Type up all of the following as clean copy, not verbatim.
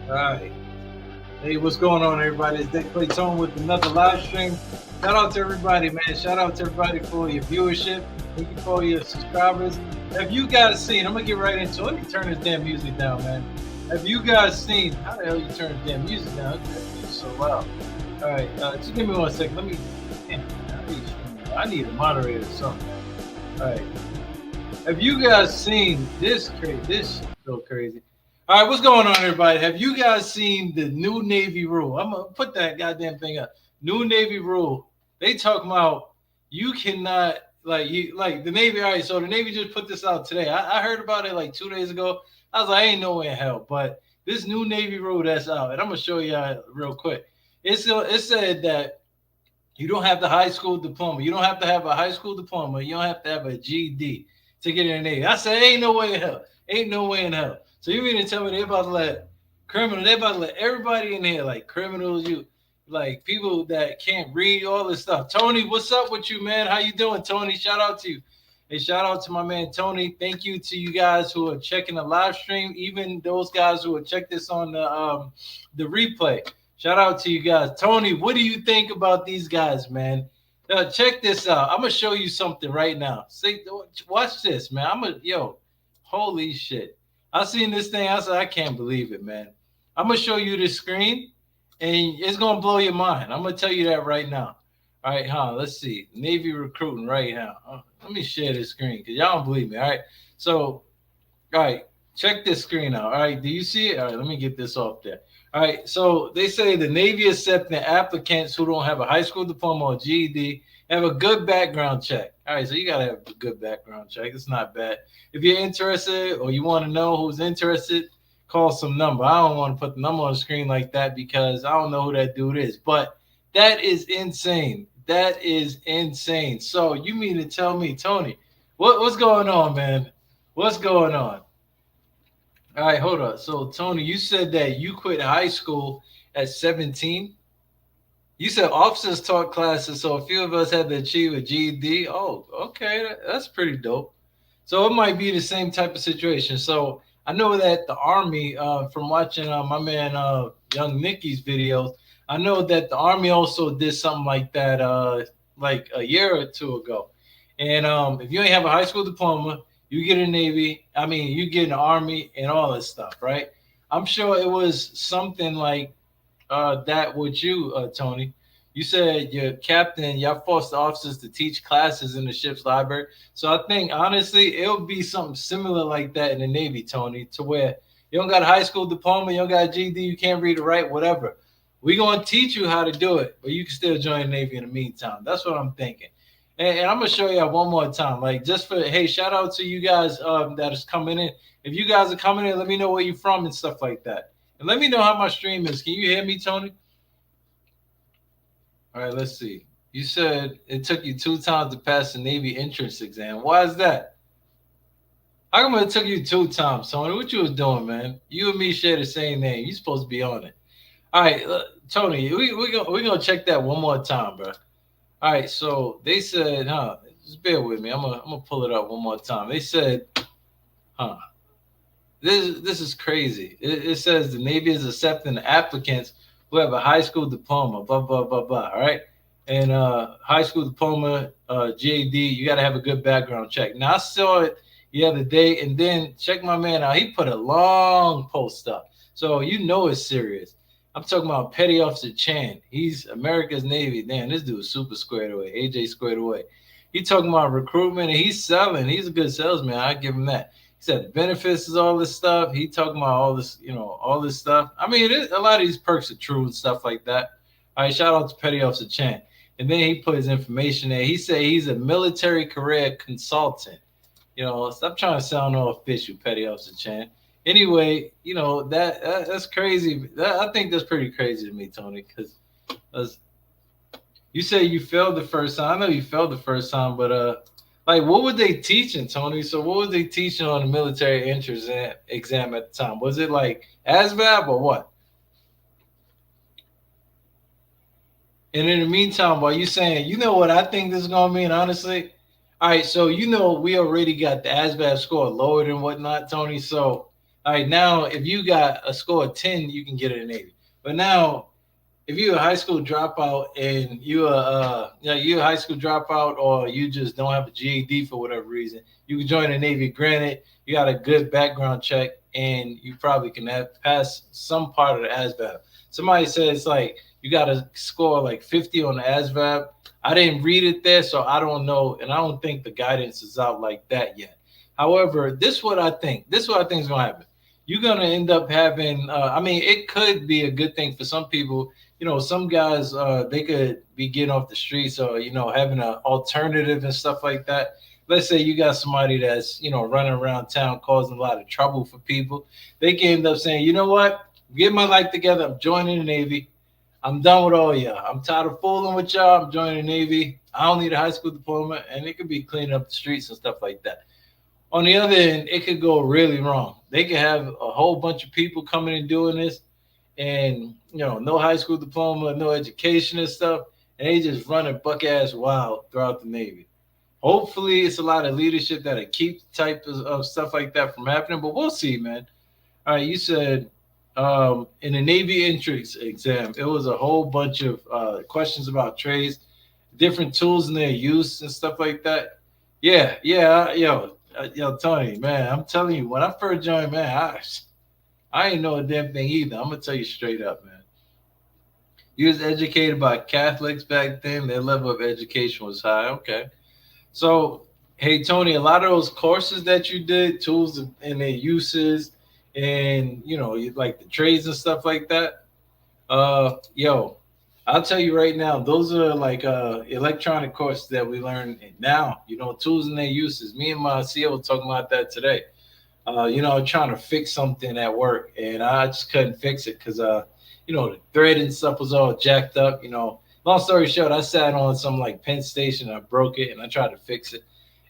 All right. Hey, what's going on, everybody? It's Dick Clayton with another live stream. Shout out to everybody, man. Shout out to everybody for your viewership. Thank you for your subscribers. Have you guys seen? I'm gonna get right into it. Let me turn this damn music down, man. Have you guys seen? How the hell you turn the damn music down? It's so loud. All right, just give me 1 second. Let me. Damn, I need a moderator or something. All right. Have you guys seen this crazy? This shit so crazy. All right, what's going on, everybody? Have you guys seen the new Navy rule? I'm gonna put that goddamn thing up. New Navy rule. They talk about you cannot like the Navy. All right, so the Navy just put this out today. I heard about it like 2 days ago. I was like, ain't no way in hell. But this new Navy rule that's out, and I'm gonna show y'all real quick. It said that you don't have the high school diploma. You don't have to have a high school diploma. You don't have to have a GED to get in the Navy. I said, ain't no way in hell. Ain't no way in hell. So you mean to tell me they're about to let criminals, they're about to let everybody in here, like criminals, you like people that can't read, all this stuff. Tony, what's up with you, man? How you doing, Tony? Shout out to you. Hey, shout out to my man Tony. Thank you to you guys who are checking the live stream, even those guys who will check this on the replay. Shout out to you guys. Tony, what do you think about these guys, man? Check this out. I'm gonna show you something right now. See, watch this, man. Holy shit. I seen this thing. I said, I can't believe it, man. I'm gonna show you this screen, and it's gonna blow your mind. I'm gonna tell you that right now. All right, let's see. Navy recruiting right now. Let me share this screen because y'all don't believe me. All right. So, all right, check this screen out. All right, do you see it? All right, let me get this off there. All right, so they say the Navy accepting applicants who don't have a high school diploma or GED have a good background check. All right, so you got to have a good background check. It's not bad. If you're interested or you want to know who's interested, call some number. I don't want to put the number on the screen like that because I don't know who that dude is. But that is insane. That is insane. So you mean to tell me, Tony, what's going on, man? What's going on? All right, hold on. So, Tony, you said that you quit high school at 17. You said officers taught classes, so a few of us had to achieve a GED. Oh, okay, that's pretty dope. So it might be the same type of situation. So I know that the Army, from watching my man Young Nicky's videos, I know that the Army also did something like that like a year or two ago. And if you ain't have a high school diploma, you get a Navy, you get an Army and all this stuff, right? I'm sure it was something like that with you, Tony. You said your captain, y'all forced the officers to teach classes in the ship's library. So I think honestly, it'll be something similar like that in the Navy, Tony, to where you don't got a high school diploma, you don't got a GED, you can't read or write, whatever. We're gonna teach you how to do it, but you can still join the Navy in the meantime. That's what I'm thinking. And I'm gonna show you one more time, like just for hey, shout out to you guys that is coming in. If you guys are coming in, let me know where you're from and stuff like that. And let me know how my stream is. Can you hear me, Tony? All right, let's see. You said it took you 2 times to pass the Navy entrance exam. Why is that? How come it took you 2 times, Tony? What you was doing, man? You and me share the same name. You supposed to be on it. All right, Tony, we're gonna check that one more time, bro. All right, so they said, just bear with me. I'm gonna pull it up one more time. They said, this is crazy. It says the Navy is accepting applicants who have a high school diploma, blah blah blah blah. All right, and high school diploma, GED, you got to have a good background check. Now I saw it the other day, and then check my man out. He put a long post up, so you know it's serious. I'm talking about Petty Officer Chan. He's America's Navy. Damn, this dude is super squared away. AJ squared away. He talking about recruitment, and he's selling. He's a good salesman. I give him that. He said the benefits is all this stuff. He talking about all this, all this stuff. I mean, a lot of these perks are true and stuff like that. All right, shout out to Petty Officer Chan. And then he put his information there. He said he's a military career consultant. Stop trying to sound all official, Petty Officer Chan. Anyway, that's crazy. I think that's pretty crazy to me, Tony, because you say you failed the first time. I know you failed the first time, but like, what were they teaching, Tony? So what was they teaching on the military entrance exam at the time? Was it like ASVAB or what? And in the meantime, while you saying, you know what I think this is going to mean, honestly? All right, so we already got the ASVAB score lowered and whatnot, Tony. So All right, now if you got a score of 10, you can get in the Navy. But now if you're a high school dropout and you're a high school dropout, or you just don't have a GED for whatever reason, you can join the Navy. Granted, you got a good background check, and you probably can pass some part of the ASVAB. Somebody says like you got to score like 50 on the ASVAB. I didn't read it there, so I don't know, and I don't think the guidance is out like that yet. However, this is what I think. This is what I think is going to happen. You're going to end up having. I mean, it could be a good thing for some people. Some guys, they could be getting off the streets, or having an alternative and stuff like that. Let's say you got somebody that's running around town causing a lot of trouble for people. They can end up saying, you know what, get my life together, I'm joining the Navy. I'm done with all y'all. I'm tired of fooling with y'all. I'm joining the Navy. I don't need a high school diploma. And it could be cleaning up the streets and stuff like that. On the other end, it could go really wrong. They could have a whole bunch of people coming and doing this, and no high school diploma, no education and stuff, and they just running buck ass wild throughout the Navy. Hopefully, it's a lot of leadership that'll keep type of stuff like that from happening, but we'll see, man. All right, you said in the Navy entrance exam, it was a whole bunch of questions about trades, different tools and their use and stuff like that. Yeah, Tony, man, I'm telling you, when I first joined, man, I ain't know a damn thing either. I'm gonna tell you straight up, man. You was educated by Catholics back then. Their level of education was high. Okay, so hey, Tony, a lot of those courses that you did, tools and their uses, and like the trades and stuff like that. I'll tell you right now, those are like electronic courses that we learn now. Tools and their uses. Me and my CEO were talking about that today. Trying to fix something at work, and I just couldn't fix it because the thread and stuff was all jacked up. Long story short, I sat on some like Penn Station, I broke it, and I tried to fix it,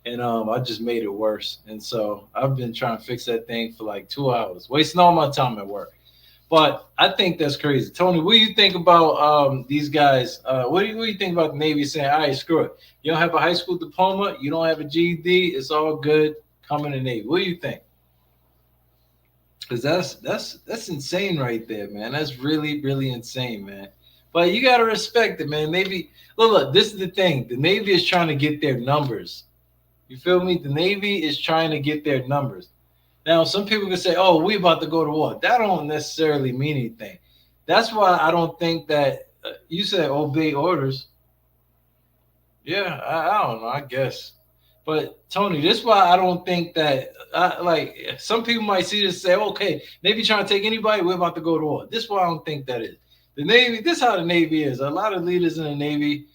and I just made it worse. And so I've been trying to fix that thing for like 2 hours, wasting all my time at work. But I think that's crazy. Tony, what do you think about these guys? What do you think about the Navy saying, all right, screw it. You don't have a high school diploma. You don't have a GED. It's all good. Come in the Navy. What do you think? Because that's insane right there, man. That's really, really insane, man. But you got to respect it, man. Navy, look, this is the thing. The Navy is trying to get their numbers. You feel me? The Navy is trying to get their numbers. Now, some people can say, "Oh, we about to go to war." That don't necessarily mean anything. That's why I don't think that you said obey orders. Yeah, I don't know. I guess, but Tony, this is why I don't think that. Like some people might see this and say, "Okay, Navy trying to take anybody. We're about to go to war." This is why I don't think that is the Navy. This is how the Navy is. A lot of leaders in the Navy,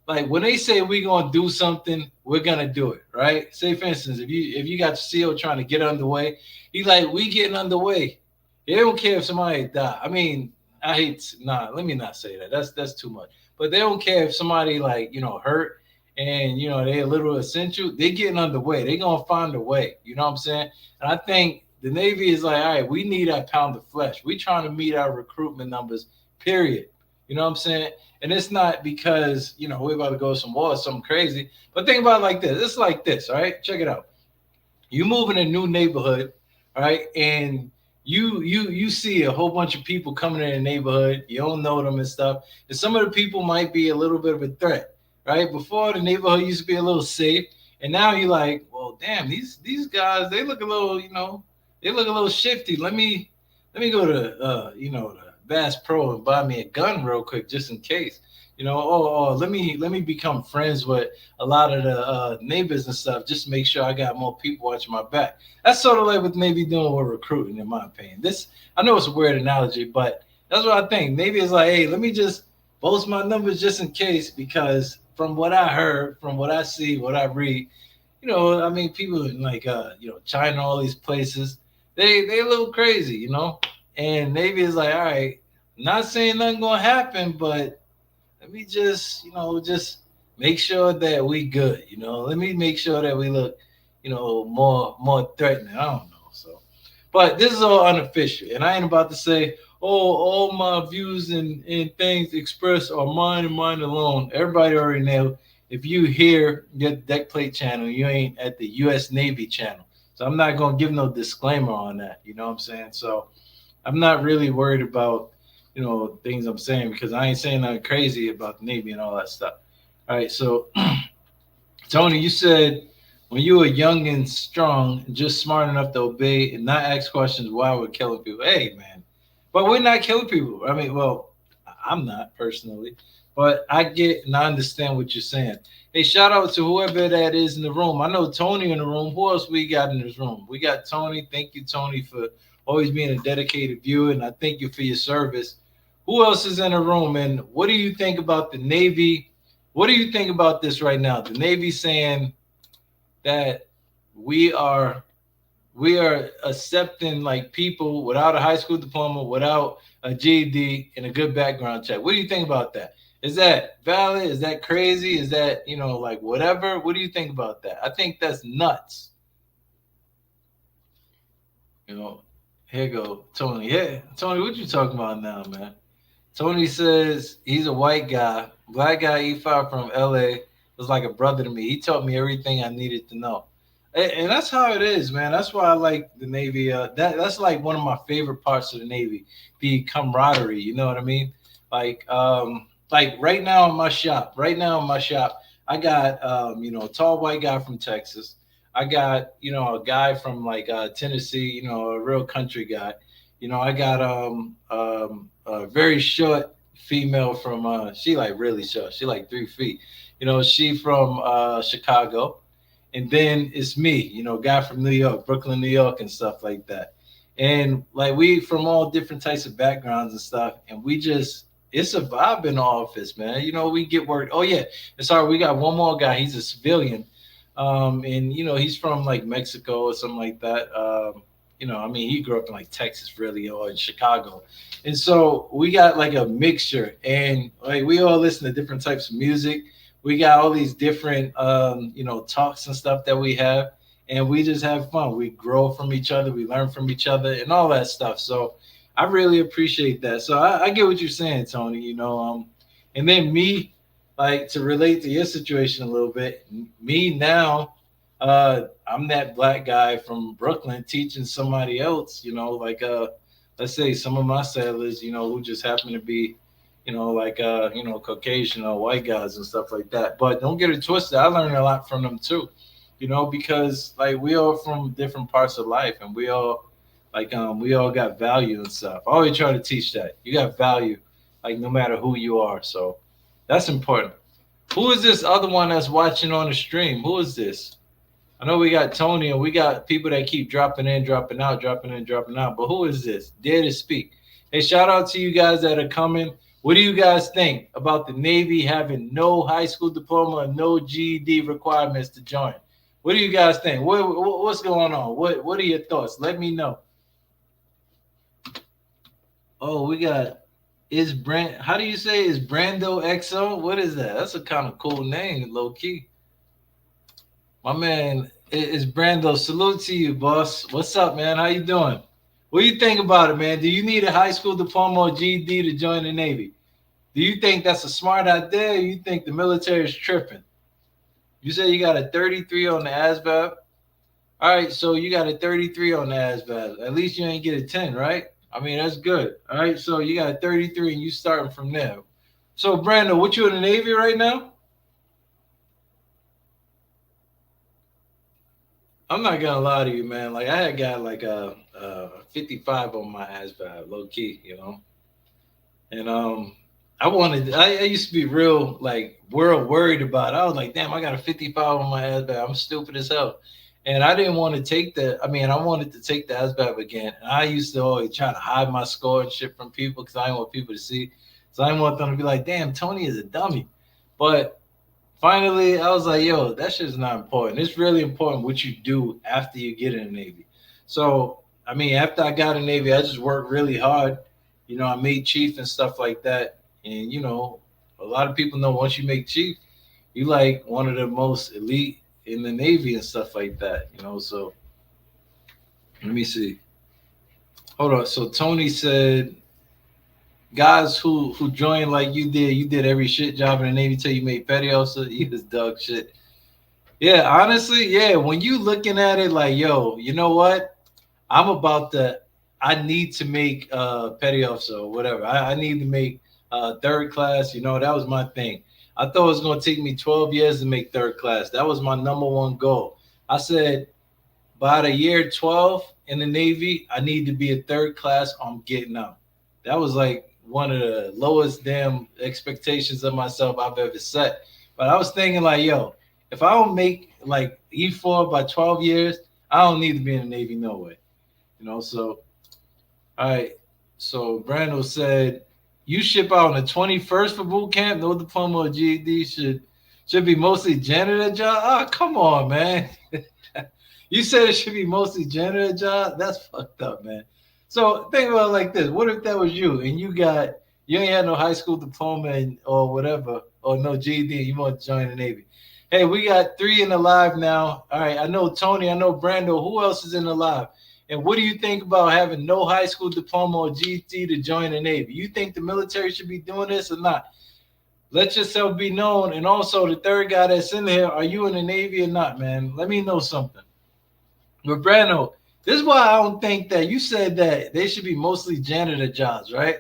like when they say we're gonna do something, we're gonna do it, right? Say for instance, if you got your CO trying to get underway, he's like, we getting underway. They don't care if somebody die. I mean, let me not say that. That's too much. But they don't care if somebody like hurt and they a little essential. They getting underway. They gonna find a way. You know what I'm saying? And I think the Navy is like, all right, we need that pound of flesh. We trying to meet our recruitment numbers. Period. You know what I'm saying? And it's not because, we're about to go to some war or something crazy. But think about it like this. It's like this, all right? Check it out. You move in a new neighborhood, all right? And you see a whole bunch of people coming in the neighborhood. You don't know them and stuff. And some of the people might be a little bit of a threat, right? Before, the neighborhood used to be a little safe. And now you're like, well, damn, these guys, they look a little, they look a little shifty. Let me go to, the Bass Pro and buy me a gun real quick just in case. Let me become friends with a lot of the neighbors and stuff just to make sure I got more people watching my back. That's sort of like what Navy doing with recruiting, in my opinion. I know it's a weird analogy, but that's what I think. Navy is like, hey, let me just boast my numbers just in case, because from what I heard, from what I see, what I read, people in like China, all these places, they a little crazy, And Navy is like, all right, not saying nothing gonna happen, but let me just make sure that we good. Let me make sure that we look, more threatening. I don't know. So, but this is all unofficial, and I ain't about to say, all my views and things expressed are mine and mine alone. Everybody already know. If you hear the Deck Plate channel, you ain't at the U.S. Navy channel. So I'm not gonna give no disclaimer on that. You know what I'm saying? So I'm not really worried about, things I'm saying, because I ain't saying nothing crazy about the Navy and all that stuff. All right, so Tony, you said when you were young and strong, just smart enough to obey and not ask questions, why we're killing people. Hey, man, but we're not killing people. I mean, well, I'm not personally, but I get and I understand what you're saying. Hey, shout out to whoever that is in the room. I know Tony in the room. Who else we got in this room? We got Tony. Thank you, Tony, for always being a dedicated viewer, and I thank you for your service. Who else is in the room? And what do you think about the Navy? What do you think about this right now? The Navy saying that we are we are accepting like people without a high school diploma, without a GED, and a good background check. What do you think about that? Is that valid? Is that crazy? Is that like whatever? What do you think about that? I think that's nuts. Here you go, Tony. Yeah, Tony, what you talking about now, man? Tony says he's a white guy, black guy, E5 from LA, was like a brother to me. He taught me everything I needed to know. And that's how it is, man. That's why I like the Navy. That's like one of my favorite parts of the Navy, the camaraderie. You know what I mean? Like right now in my shop, I got a tall white guy from Texas. I got a guy from like Tennessee, a real country guy. I got a very short female from she like really short. She like 3 feet. She from Chicago, and then it's me. Guy from New York, Brooklyn, New York, and stuff like that. And like we from all different types of backgrounds and stuff, and we just it's a vibe in the office, man. We get work. Oh yeah, and sorry, we got one more guy. He's a civilian, and he's from like Mexico or something like that. I mean, he grew up in like Texas, really, or in Chicago, and so we got like a mixture, and like we all listen to different types of music. We got all these different, talks and stuff that we have, and we just have fun. We grow from each other, we learn from each other, and all that stuff. So I really appreciate that. So I get what you're saying, Tony. And then me, like to relate to your situation a little bit. Me now, I'm that black guy from Brooklyn teaching somebody else. Let's say some of my sailors, who just happen to be, Caucasian or white guys and stuff like that. But don't get it twisted. I learned a lot from them too, because like we all from different parts of life, and we all got value and stuff. I always try to teach that you got value, like no matter who you are. So that's important. Who is this other one that's watching on the stream? Who is this? I know we got Tony and we got people that keep dropping in, dropping out, dropping in, dropping out. But who is this? Dare to speak. Hey, shout out to you guys that are coming. What do you guys think about the Navy having no high school diploma and no GED requirements to join? What do you guys think? What's going on? What are your thoughts? Let me know. Oh, we got how do you say is Brando XO? What is that? That's a kind of cool name, low key. My man is Brando. Salute to you, boss. What's up, man? How you doing? What do you think about it, man? Do you need a high school diploma or GED to join the Navy? Do you think that's a smart idea, or you think the military is tripping? You say you got a 33 on the ASVAB. All right, so you got a 33 on the ASVAB. At least you ain't get a 10, right? I mean, that's good. All right, so you got a 33 and you starting from there. So, Brando, what you in the Navy right now? I'm not gonna lie to you, man. Like I had got like a 55 on my ASVAB, low key, and I used to be real like worried about it. I was like, damn, I got a 55 on my ASVAB. I'm stupid as hell. And I didn't want to take I wanted to take the ASVAB again. And I used to always try to hide my score and shit from people because I didn't want people to see. So I didn't want them to be like, damn, Tony is a dummy. But finally, I was like, yo, that shit's not important. It's really important what you do after you get in the Navy. So, I mean, after I got in the Navy, I just worked really hard. I made chief and stuff like that. And, a lot of people know once you make chief, you like one of the most elite in the Navy and stuff like that, So let me see. Hold on. So Tony said, guys who joined like you did every shit job in the Navy till you made petty officer. You just dog shit. Yeah, honestly, yeah. When you looking at it like, yo, you know what? I'm about to. I need to make petty officer or whatever. I need to make third class. You know, that was my thing. I thought it was going to take me 12 years to make third class. That was my number one goal. I said by the year 12 in the Navy, I need to be a third class. I'm getting out. That was like one of the lowest damn expectations of myself I've ever set. But I was thinking like, yo, if I don't make like E4 by 12 years, I don't need to be in the Navy no way. You know, so all right. So Brando said you ship out on the 21st for boot camp. No diploma or GED should be mostly janitor job. Oh, come on, man. You said it should be mostly janitor job. That's fucked up, man. So think about it like this: what if that was you and you ain't had no high school diploma or whatever, or no GED, and you want to join the Navy? Hey, we got three in the live now. All right, I know Tony, I know Brando. Who else is in the live? And what do you think about having no high school diploma or GED to join the Navy? You think the military should be doing this or not? Let yourself be known. And also, the third guy that's in here, are you in the Navy or not, man? Let me know something. But Brando, this is why I don't think that you said that they should be mostly janitor jobs, right?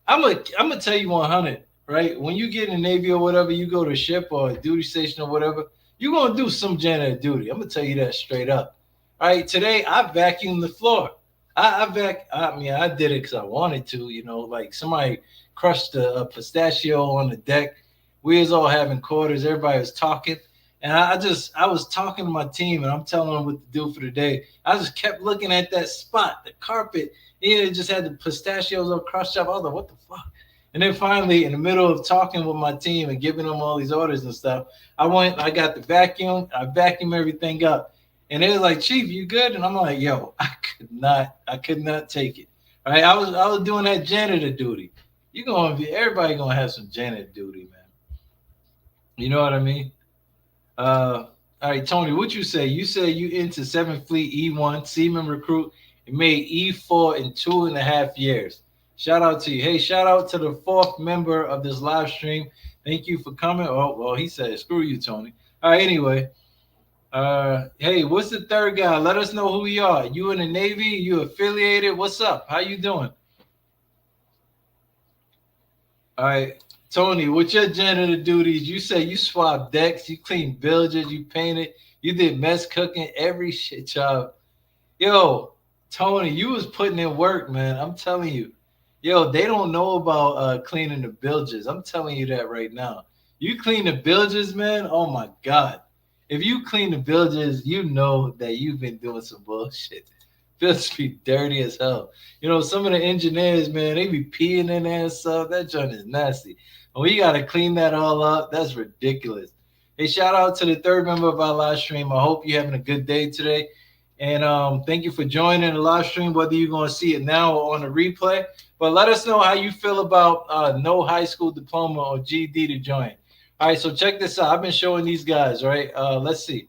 I'm gonna tell you 100, right? When you get in the Navy or whatever, you go to a ship or a duty station or whatever, you're gonna do some janitor duty. I'm gonna tell you that straight up. All right, today I vacuumed the floor. I mean, I did it because I wanted to. You know, like somebody crushed a pistachio on the deck. We was all having quarters. Everybody was talking, and I was talking to my team, and I'm telling them what to do for the day. I just kept looking at that spot, the carpet. It just had the pistachios all crushed up. I was like, what the fuck? And then finally, in the middle of talking with my team and giving them all these orders and stuff, I got the vacuum, I vacuumed everything up. And they was like, Chief, you good? And I'm like, yo, I could not take it. All right. I was doing that janitor duty. Everybody gonna have some janitor duty, man. You know what I mean? All right, Tony, what you say? You say you into 7th Fleet E1 Seaman recruit and made E4 in 2.5 years. Shout out to you. Hey, shout out to the fourth member of this live stream. Thank you for coming. Oh, well, he said, screw you, Tony. All right, anyway. Hey, what's the third guy? Let us know who you are. You in the Navy? You affiliated? What's up? How you doing? All right, Tony, with your janitor duties, you say you swapped decks, you cleaned bilges, you painted, you did mess cooking, every shit job. Yo, Tony, you was putting in work, man. I'm telling you. Yo, they don't know about cleaning the bilges. I'm telling you that right now. You clean the bilges, man. Oh my God. If you clean the bilges, you know that you've been doing some bullshit. Bilges be dirty as hell. You know, some of the engineers, man, they be peeing in there and stuff. That joint is nasty. And we got to clean that all up. That's ridiculous. Hey, shout out to the third member of our live stream. I hope you're having a good day today. And thank you for joining the live stream, whether you're going to see it now or on the replay. But let us know how you feel about no high school diploma or GED to join. All right, so check this out. I've been showing these guys, right? Let's see.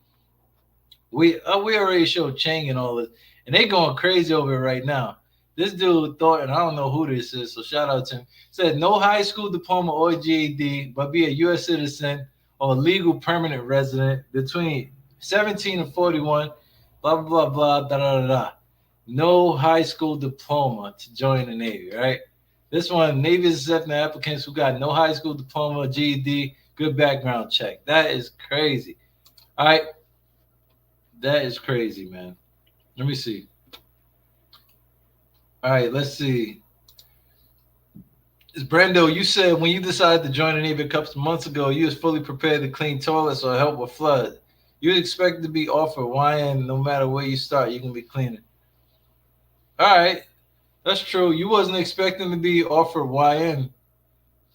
We already showed Chang and all this, and they going crazy over it right now. This dude thought, and I don't know who this is, so shout out to him. Said no high school diploma or GED, but be a U.S. citizen or legal permanent resident between 17 and 41. Blah blah blah da da da da. No high school diploma to join the Navy, right? This one, Navy is accepting applicants who got no high school diploma, GED, good background check. That is crazy. All right, that is crazy, man. Let me see. All right, let's see. Brando, you said when you decided to join the Navy a couple of months ago, you was fully prepared to clean toilets or help with flood. You expect to be offered YN no matter where you start, you can be cleaning. All right, that's true. You wasn't expecting to be offered YN,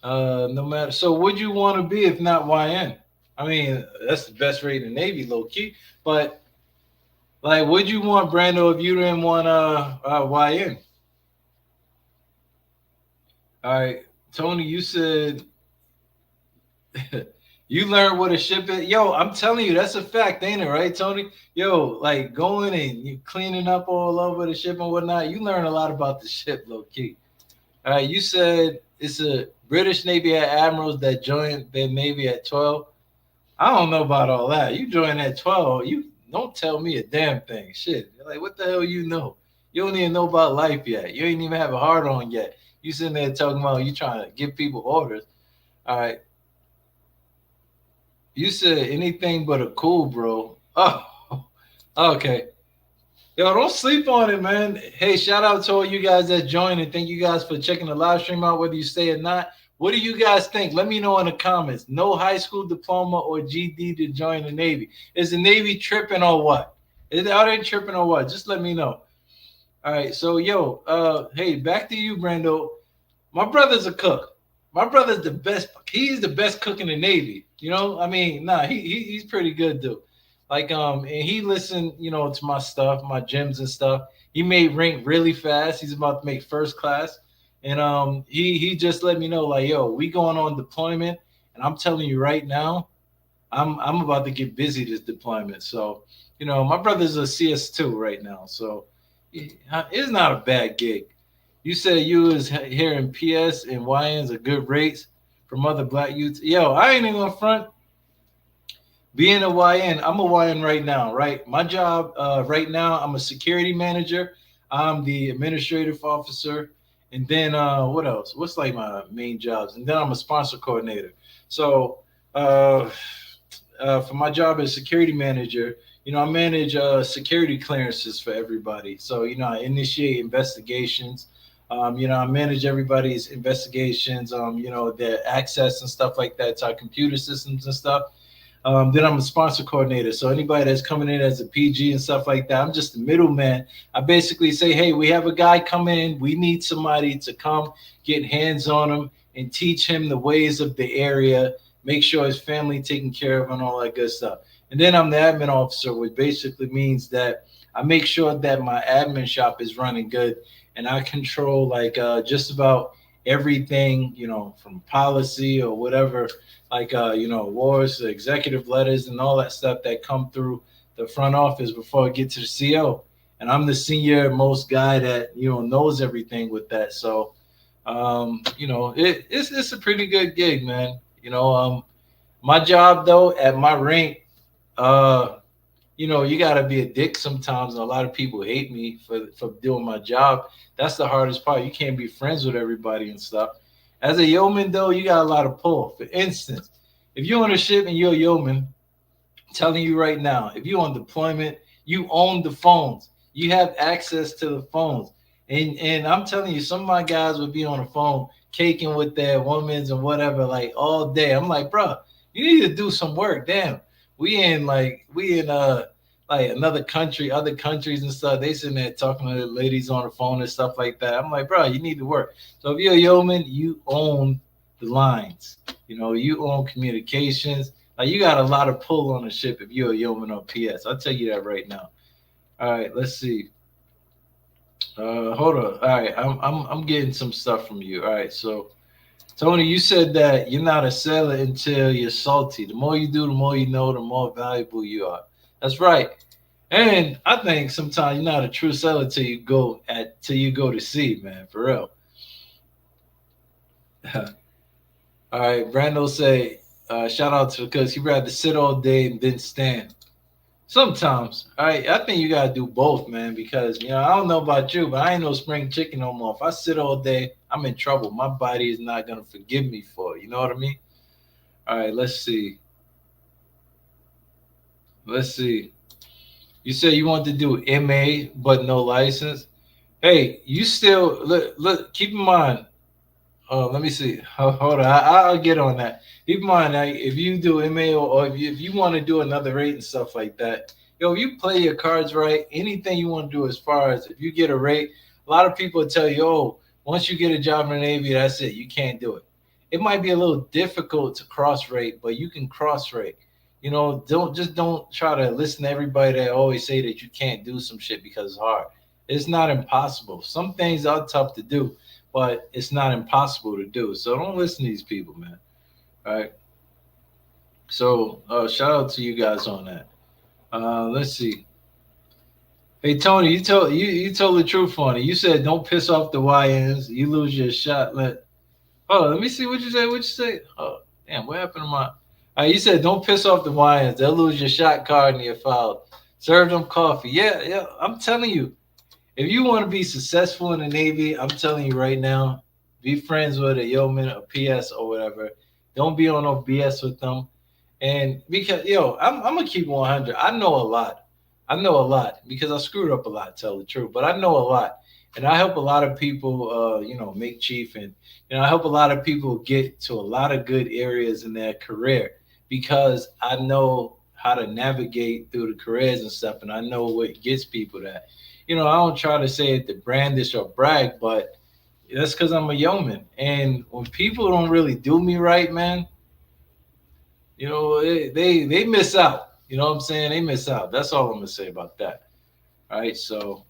no matter. So, would you want to be if not YN? I mean, that's the best rate in the Navy, low key. But like, would you want Brando if you didn't want YN? All right, Tony, you said you learned what a ship is. Yo, I'm telling you, that's a fact, ain't it, right, Tony? Yo, like going and you cleaning up all over the ship and whatnot. You learn a lot about the ship, low key. All right, you said it's a British Navy admirals that joined their Navy at 12. I don't know about all that. You joined at 12. You don't tell me a damn thing. Shit. Like, what the hell you know? You don't even know about life yet. You ain't even have a heart on yet. You sitting there talking about you trying to give people orders. All right. You said anything but a cool bro. Oh, okay. Yo, don't sleep on it, man. Hey, shout out to all you guys that joined, and thank you guys for checking the live stream out, whether you stay or not. What do you guys think? Let me know in the comments. No high school diploma or GD to join the Navy. Is the Navy tripping or what? Are they tripping or what? Just let me know. All right. So, hey, back to you, Brando. My brother's a cook. My brother's the best. He's the best cook in the Navy. You know, I mean, he's pretty good, dude. Like, and he listened, to my stuff, my gyms and stuff. He made rank really fast. He's about to make first class, and he just let me know, like, yo, we going on deployment, and I'm telling you right now, I'm about to get busy this deployment. So, my brother's a CS2 right now, so it's not a bad gig. You said you was hearing PS and YNs are good rates from other black youths. Yo, I ain't even gonna front. Being a YN, I'm a YN right now, right? My job right now, I'm a security manager. I'm the administrative officer. And then what else? What's like my main jobs? And then I'm a sponsor coordinator. So for my job as security manager, I manage security clearances for everybody. So, I initiate investigations. I manage everybody's investigations, their access and stuff like that to our computer systems and stuff. Then I'm a sponsor coordinator. So anybody that's coming in as a PG and stuff like that, I'm just the middleman. I basically say, hey, we have a guy coming in. We need somebody to come get hands on him and teach him the ways of the area, make sure his family taken care of and all that good stuff. And then I'm the admin officer, which basically means that I make sure that my admin shop is running good, and I control like just about everything, from policy or whatever, like awards, executive letters, and all that stuff that come through the front office before I get to the CO. And I'm the senior most guy that knows everything with that. So it's a pretty good gig, man. My job though, at my rank, you gotta be a dick sometimes, and a lot of people hate me for doing my job. That's the hardest part. You can't be friends with everybody and stuff. As a yeoman, though, you got a lot of pull. For instance, if you're on a ship and you're a yeoman, I'm telling you right now, if you're on deployment, you own the phones. You have access to the phones. And I'm telling you, some of my guys would be on the phone caking with their women's and whatever, like all day. I'm like, bro, you need to do some work. Damn. We in like another country, other countries and stuff. They sitting there talking to the ladies on the phone and stuff like that. I'm like, bro, you need to work. So if you're a yeoman, you own the lines. You own communications. Like, you got a lot of pull on the ship if you're a yeoman or PS. I'll tell you that right now. All right, let's see. Hold on. All right, I'm getting some stuff from you. All right, so Tony, you said that you're not a seller until you're salty. The more you do, the more you know, the more valuable you are. That's right. And I think sometimes you're not a true seller till you go to sea, man. For real. All right, Brando say, shout out to the cuz he rather sit all day and then stand. Sometimes, all right, I think you gotta do both, man, because I don't know about you, but I ain't no spring chicken no more. If I sit all day, I'm in trouble. My body is not gonna forgive me for it. You know what I mean? All right, let's see. You said you want to do MA but no license. Hey, you still look. Keep in mind. Let me see. Hold on. I'll get on that. Keep in mind, if you do MA or if you want to do another rate and stuff like that, if you play your cards right, anything you want to do as far as if you get a rate, a lot of people tell you, oh, once you get a job in the Navy, that's it. You can't do it. It might be a little difficult to cross rate, but you can cross rate. Don't try to listen to everybody that always say that you can't do some shit because it's hard. It's not impossible. Some things are tough to do, but it's not impossible to do. So don't listen to these people, man. All right. So shout out to you guys on that. Let's see. Hey Tony, you told the truth on it. You said don't piss off the YNs. You lose your shot. Let me see what you say. Oh damn, what happened to my? You said don't piss off the Lions. They'll lose your shot card and your foul. Serve them coffee. Yeah, yeah. I'm telling you, if you want to be successful in the Navy, I'm telling you right now, be friends with a yeoman, a PS, or whatever. Don't be on no BS with them. And because I'm gonna keep 100. I know a lot. I know a lot because I screwed up a lot. Tell the truth, but I know a lot, and I help a lot of people. Make chief, and I help a lot of people get to a lot of good areas in their career because I know how to navigate through the careers and stuff, and I know what gets people that. I don't try to say it to brandish or brag, but that's because I'm a yeoman, and when people don't really do me right, man, they miss out. You know what I'm saying? They miss out. That's all I'm gonna say about that. All right, so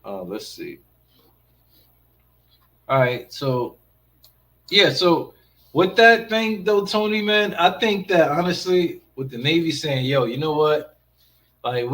let's see. All right, so yeah, so with that thing though, Tony, man, I think that honestly, with the Navy saying, "Yo, you know what? Like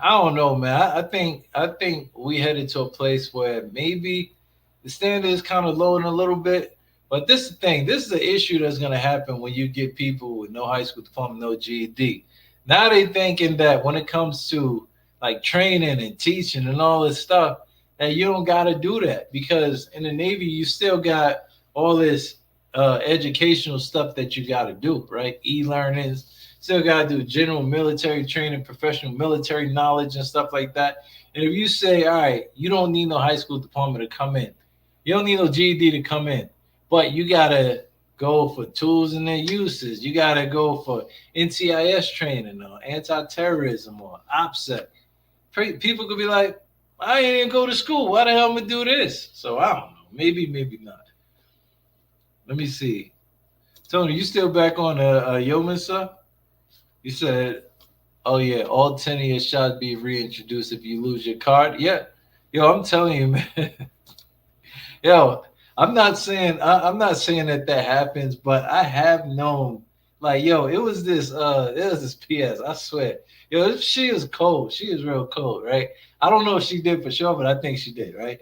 I don't know, man. I think we headed to a place where maybe the standard is kind of lowering a little bit. But this is the thing. This is the issue that's going to happen when you get people with no high school diploma, no GED. Now they thinking that when it comes to like training and teaching and all this stuff, that you don't got to do that because in the Navy you still got all this educational stuff that you got to do, right? E-learnings, still got to do general military training, professional military knowledge, and stuff like that. And if you say, all right, you don't need no high school diploma to come in, you don't need no GED to come in, but you got to go for tools and their uses. You got to go for NCIS training or anti-terrorism or OPSEC. People could be like, I ain't even go to school. Why the hell am I do this? So I don't know. Maybe, maybe not. Let me see. Tony, you still back on yeoman stuff? You said, "Oh yeah, all 10 of your shots be reintroduced if you lose your card." Yeah, yo, I'm telling you, man. Yo, I'm not saying that that happens, but I have known. Like, yo, it was this PS. I swear, yo, she is cold. She is real cold, right? I don't know if she did for sure, but I think she did, right?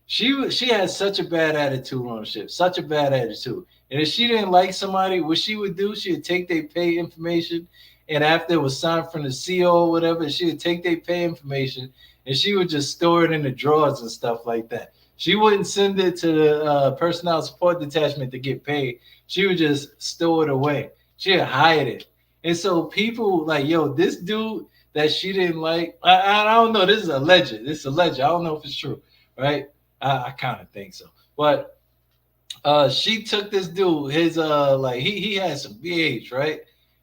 She had such a bad attitude on the ship, such a bad attitude. And if she didn't like somebody, what she would do, she would take their pay information, and after it was signed from the CO or whatever, she would take their pay information and she would just store it in the drawers and stuff like that. She wouldn't send it to the personnel support detachment to get paid. She would just store it away. She'd hide it. And so people like, yo, this dude that she didn't like, I don't know. This is alleged. This is alleged. I don't know if it's true, right? I kind of think so. But she took this dude, his like he had some BH, right?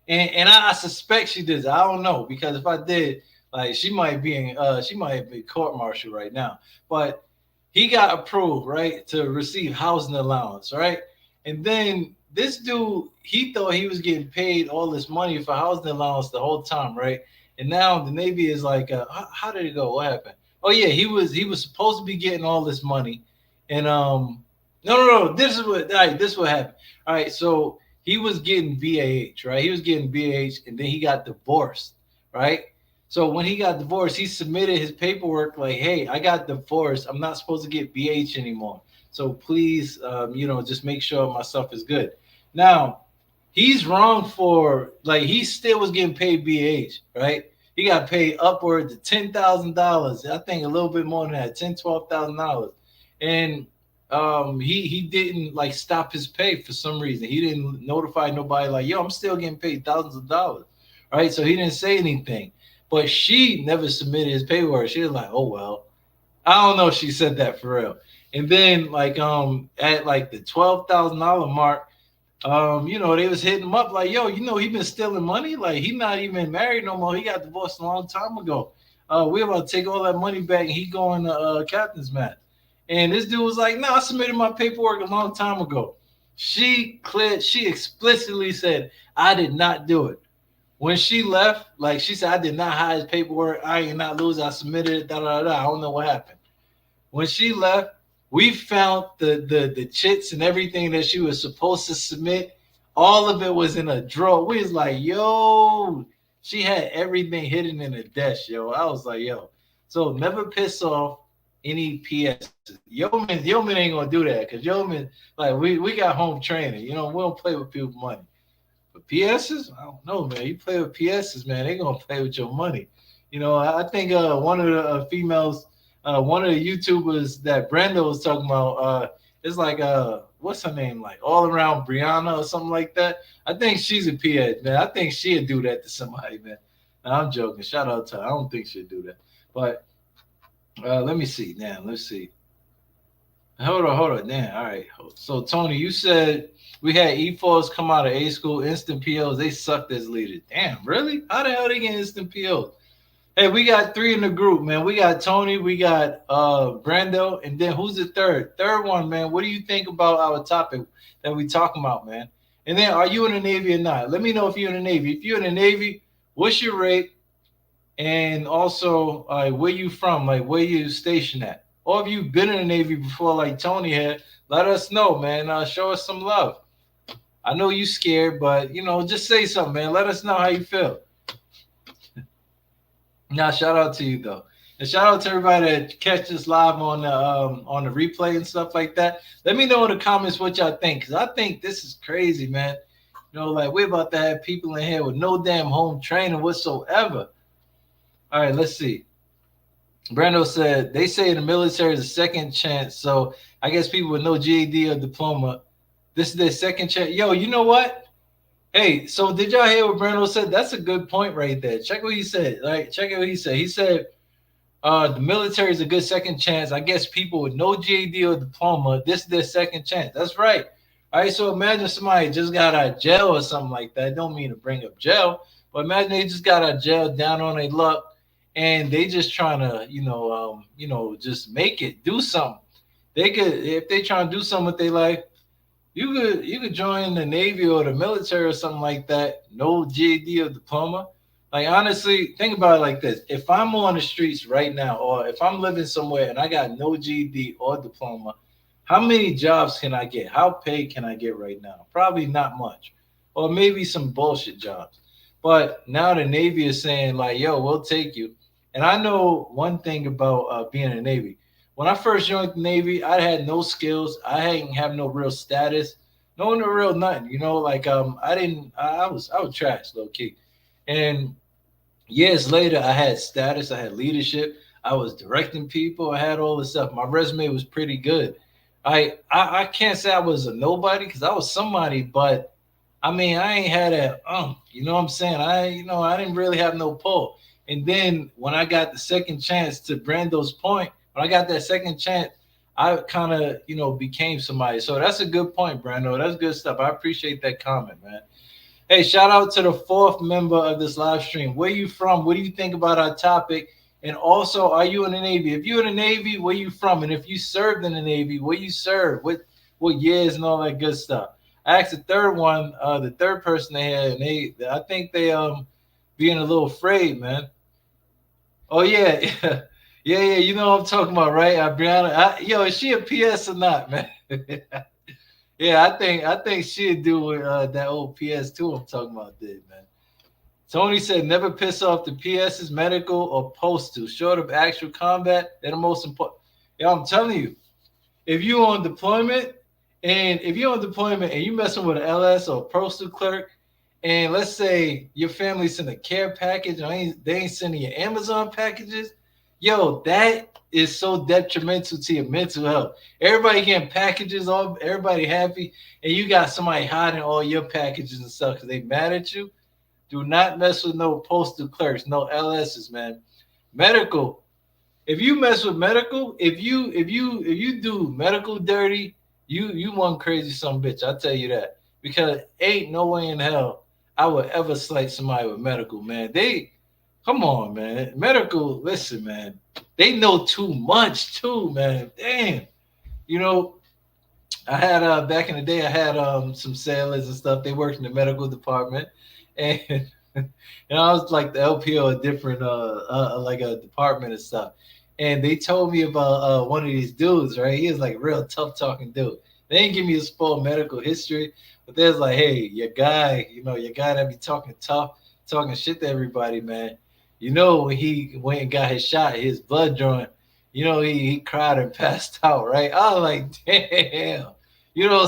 And I suspect she did. I don't know because if I did, like she might be court martial right now. But he got approved, right, to receive housing allowance, right? And then this dude, he thought he was getting paid all this money for housing allowance the whole time, right? And now the Navy is like, how did it go? What happened? Oh yeah, he was supposed to be getting all this money, and no. This is what happened. All right, so he was getting BAH, right? He was getting BAH, and then he got divorced, right? So when he got divorced, he submitted his paperwork like, "Hey, I got divorced. I'm not supposed to get BH anymore. So please, just make sure my stuff is good." Now, he's wrong for like he still was getting paid BH, right? He got paid upwards of $10,000. I think a little bit more than that, $12,000, and he didn't like stop his pay for some reason. He didn't notify nobody like, "Yo, I'm still getting paid thousands of dollars," right? So he didn't say anything. But she never submitted his paperwork. She was like, "Oh well." I don't know if she said that for real. And then like at like the $12,000 mark, they was hitting him up like, "Yo, he been stealing money. Like he not even married no more. He got divorced a long time ago. We about to take all that money back, and he going to captain's match." And this dude was like, "No, I submitted my paperwork a long time ago." She explicitly said, "I did not do it." When she left, like she said, "I did not hide his paperwork. I ain't not lose. I submitted it. Da da da. I don't know what happened." When she left, we found the chits and everything that she was supposed to submit. All of it was in a drawer. We was like, "Yo," she had everything hidden in a desk, yo. I was like, "Yo," so never piss off any PS. Yeoman ain't gonna do that because Yeoman, like we got home training. We don't play with people's money. But PSs? I don't know, man. You play with PSs, man, they gonna play with your money. I think one of the females, one of the YouTubers that Brando was talking about, is like what's her name? Like all around Brianna or something like that. I think she's a PS, man. I think she'd do that to somebody, man. No, I'm joking. Shout out to her. I don't think she'd do that. But let me see. Now, let's see. Hold on. Damn. All right. So Tony, you said we had E4s come out of A school, instant POs. They sucked as leaders. Damn, really? How the hell they get instant POs? Hey, we got three in the group, man. We got Tony, we got Brando, and then who's the third? Third one, man. What do you think about our topic that we talking about, man? And then are you in the Navy or not? Let me know if you're in the Navy. If you're in the Navy, what's your rate? And also, where you from? Like, where you stationed at? Or if you've been in the Navy before, like Tony had, let us know, man. Show us some love. I know you scared, but just say something, man. Let us know how you feel. Now, shout out to you though, and shout out to everybody that catch this live on the replay and stuff like that. Let me know in the comments what y'all think, because I think this is crazy, man. Like we're about to have people in here with no damn home training whatsoever. All right, let's see. Brando said they say the military is a second chance, so I guess people with no GED or diploma, this is their second chance. Yo, you know what? Hey, so did y'all hear what Brando said? That's a good point right there. Check what he said. Check out what he said. He said the military is a good second chance. I guess people with no GED or diploma, this is their second chance. That's right. All right, so imagine somebody just got out of jail or something like that. Don't mean to bring up jail, but imagine they just got out of jail, down on their luck, and they just trying to, just make it, do something. They could, if they trying to do something with their life, you could join the Navy or the military or something like that. No GED or diploma. Like honestly, think about it like this: if I'm on the streets right now, or if I'm living somewhere and I got no GED or diploma, how many jobs can I get? How paid can I get right now? Probably not much, or maybe some bullshit jobs. But now the Navy is saying like, "Yo, we'll take you." And I know one thing about being in the Navy. When I first joined the Navy, I had no skills. I didn't have no real status, no real nothing. I was trash, low key. And years later, I had status. I had leadership. I was directing people. I had all this stuff. My resume was pretty good. I can't say I was a nobody because I was somebody, but I mean I ain't had a you know what I'm saying? I didn't really have no pull. And then when I got the second chance, to Brando's point, when I got that second chance, I kind of, became somebody. So that's a good point, Brando. That's good stuff. I appreciate that comment, man. Hey, shout out to the fourth member of this live stream. Where you from? What do you think about our topic? And also, are you in the Navy? If you're in the Navy, where you from? And if you served in the Navy, where you served? What years and all that good stuff? I asked the third one, the third person they had, and I think they being a little afraid, man. Oh yeah, yeah. You know what I'm talking about, right? Brianna, yo, is she a PS or not, man? Yeah, I think she'd do what that old PS2 I'm talking about did, man. Tony said never piss off the PSs, medical or postal. Short of actual combat, they're the most important. Yeah, I'm telling you, if you're on deployment and you messing with an LS or a postal clerk, and let's say your family's in a care package and they ain't sending you Amazon packages, yo, that is so detrimental to your mental health. Everybody getting packages, everybody happy, and you got somebody hiding all your packages and stuff because they mad at you. Do not mess with no postal clerks, no LSs, man. Medical. If you mess with medical, if you do medical dirty, you one crazy son bitch. I tell you that, because ain't no way in hell I would ever slight somebody with medical, man. Come on, man. Medical, listen, man. They know too much, too, man. Damn. I had back in the day, I had some sailors and stuff. They worked in the medical department, and I was like the LPO, a different like a department and stuff. And they told me about one of these dudes, right? He was like a real tough talking dude. They didn't give me his full medical history, but there's like, hey, your guy that be talking tough, talking shit to everybody, man. When he went and got his shot, his blood drawing, he cried and passed out, right? I was like, damn.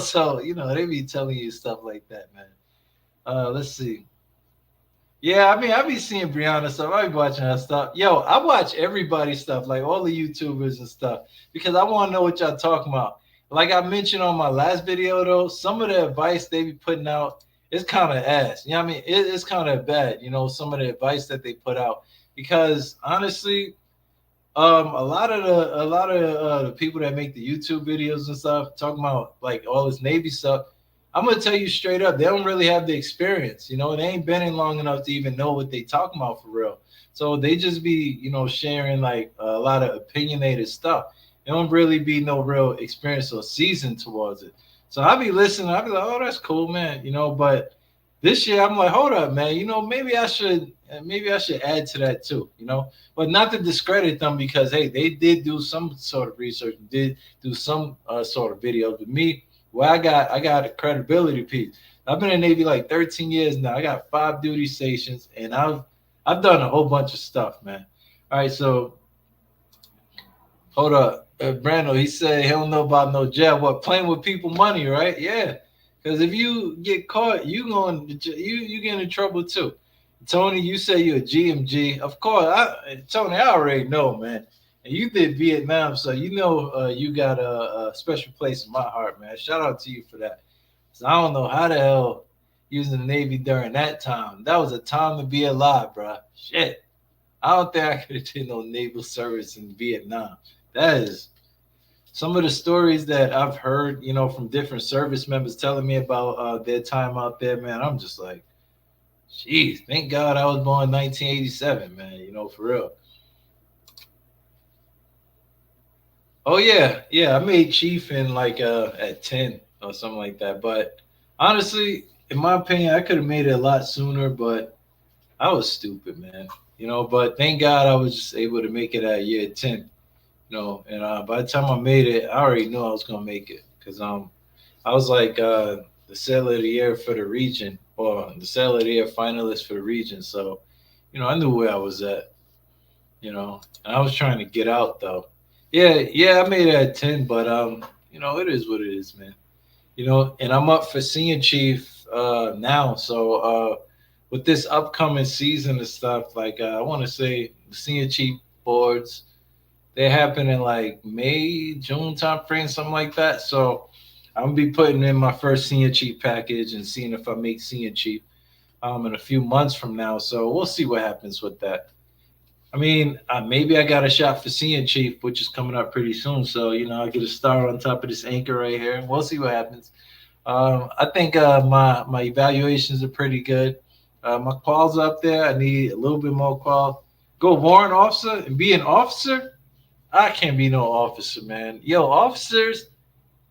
So, they be telling you stuff like that, man. Let's see. Yeah, I mean, I be seeing Brianna stuff. I be watching her stuff. Yo, I watch everybody's stuff, like all the YouTubers and stuff, because I want to know what y'all talking about. Like I mentioned on my last video, though, some of the advice they be putting out is kind of ass. You know what I mean? It's kind of bad, some of the advice that they put out. Because honestly, a lot of the people that make the YouTube videos and stuff talking about like all this Navy stuff. I'm gonna tell you straight up, they don't really have the experience. They ain't been in long enough to even know what they talking about for real. So they just be, sharing like a lot of opinionated stuff. It don't really be no real experience or season towards it. So I be listening. I be like, oh, that's cool, man. But this year I'm like, hold up, man. Maybe I should add to that too. But not to discredit them because hey, they did do some sort of research, did do some sort of videos. With me, well, I got a credibility piece. I've been in the Navy like 13 years now. I got 5 duty stations, and I've done a whole bunch of stuff, man. All right, so hold up, Brando. He said he don't know about no jail. What, playing with people money, right? Yeah, because if you get caught, you get in trouble too. Tony, you say you're a GMG. Of course, Tony, I already know, man. And you did Vietnam, so you got a special place in my heart, man. Shout out to you for that. So I don't know how the hell you was in the Navy during that time. That was a time to be alive, bro. Shit. I don't think I could have did no naval service in Vietnam. That is some of the stories that I've heard, from different service members telling me about their time out there, man. I'm just like, jeez, thank God I was born in 1987, man. For real. Oh yeah, yeah. I made chief in like at 10 or something like that. But honestly, in my opinion, I could have made it a lot sooner, but I was stupid, man. But thank God I was just able to make it at year 10. And by the time I made it, I already knew I was gonna make it because I was like the sailor of the year for the region, or the sailor of the year finalist for the region. So, I knew where I was at. And I was trying to get out though. Yeah, yeah, I made it at 10, but it is what it is, man. And I'm up for senior chief now. So with this upcoming season and stuff, like I want to say the senior chief boards, they happen in like May, June time frame, something like that. So I'm gonna be putting in my first senior chief package and seeing if I make senior chief in a few months from now. So we'll see what happens with that. I mean, maybe I got a shot for senior chief, which is coming up pretty soon. So I get a star on top of this anchor right here. We'll see what happens. I think my evaluations are pretty good. My quals up there. I need a little bit more qual. Go warrant officer and be an officer. I can't be no officer, man. Yo, officers,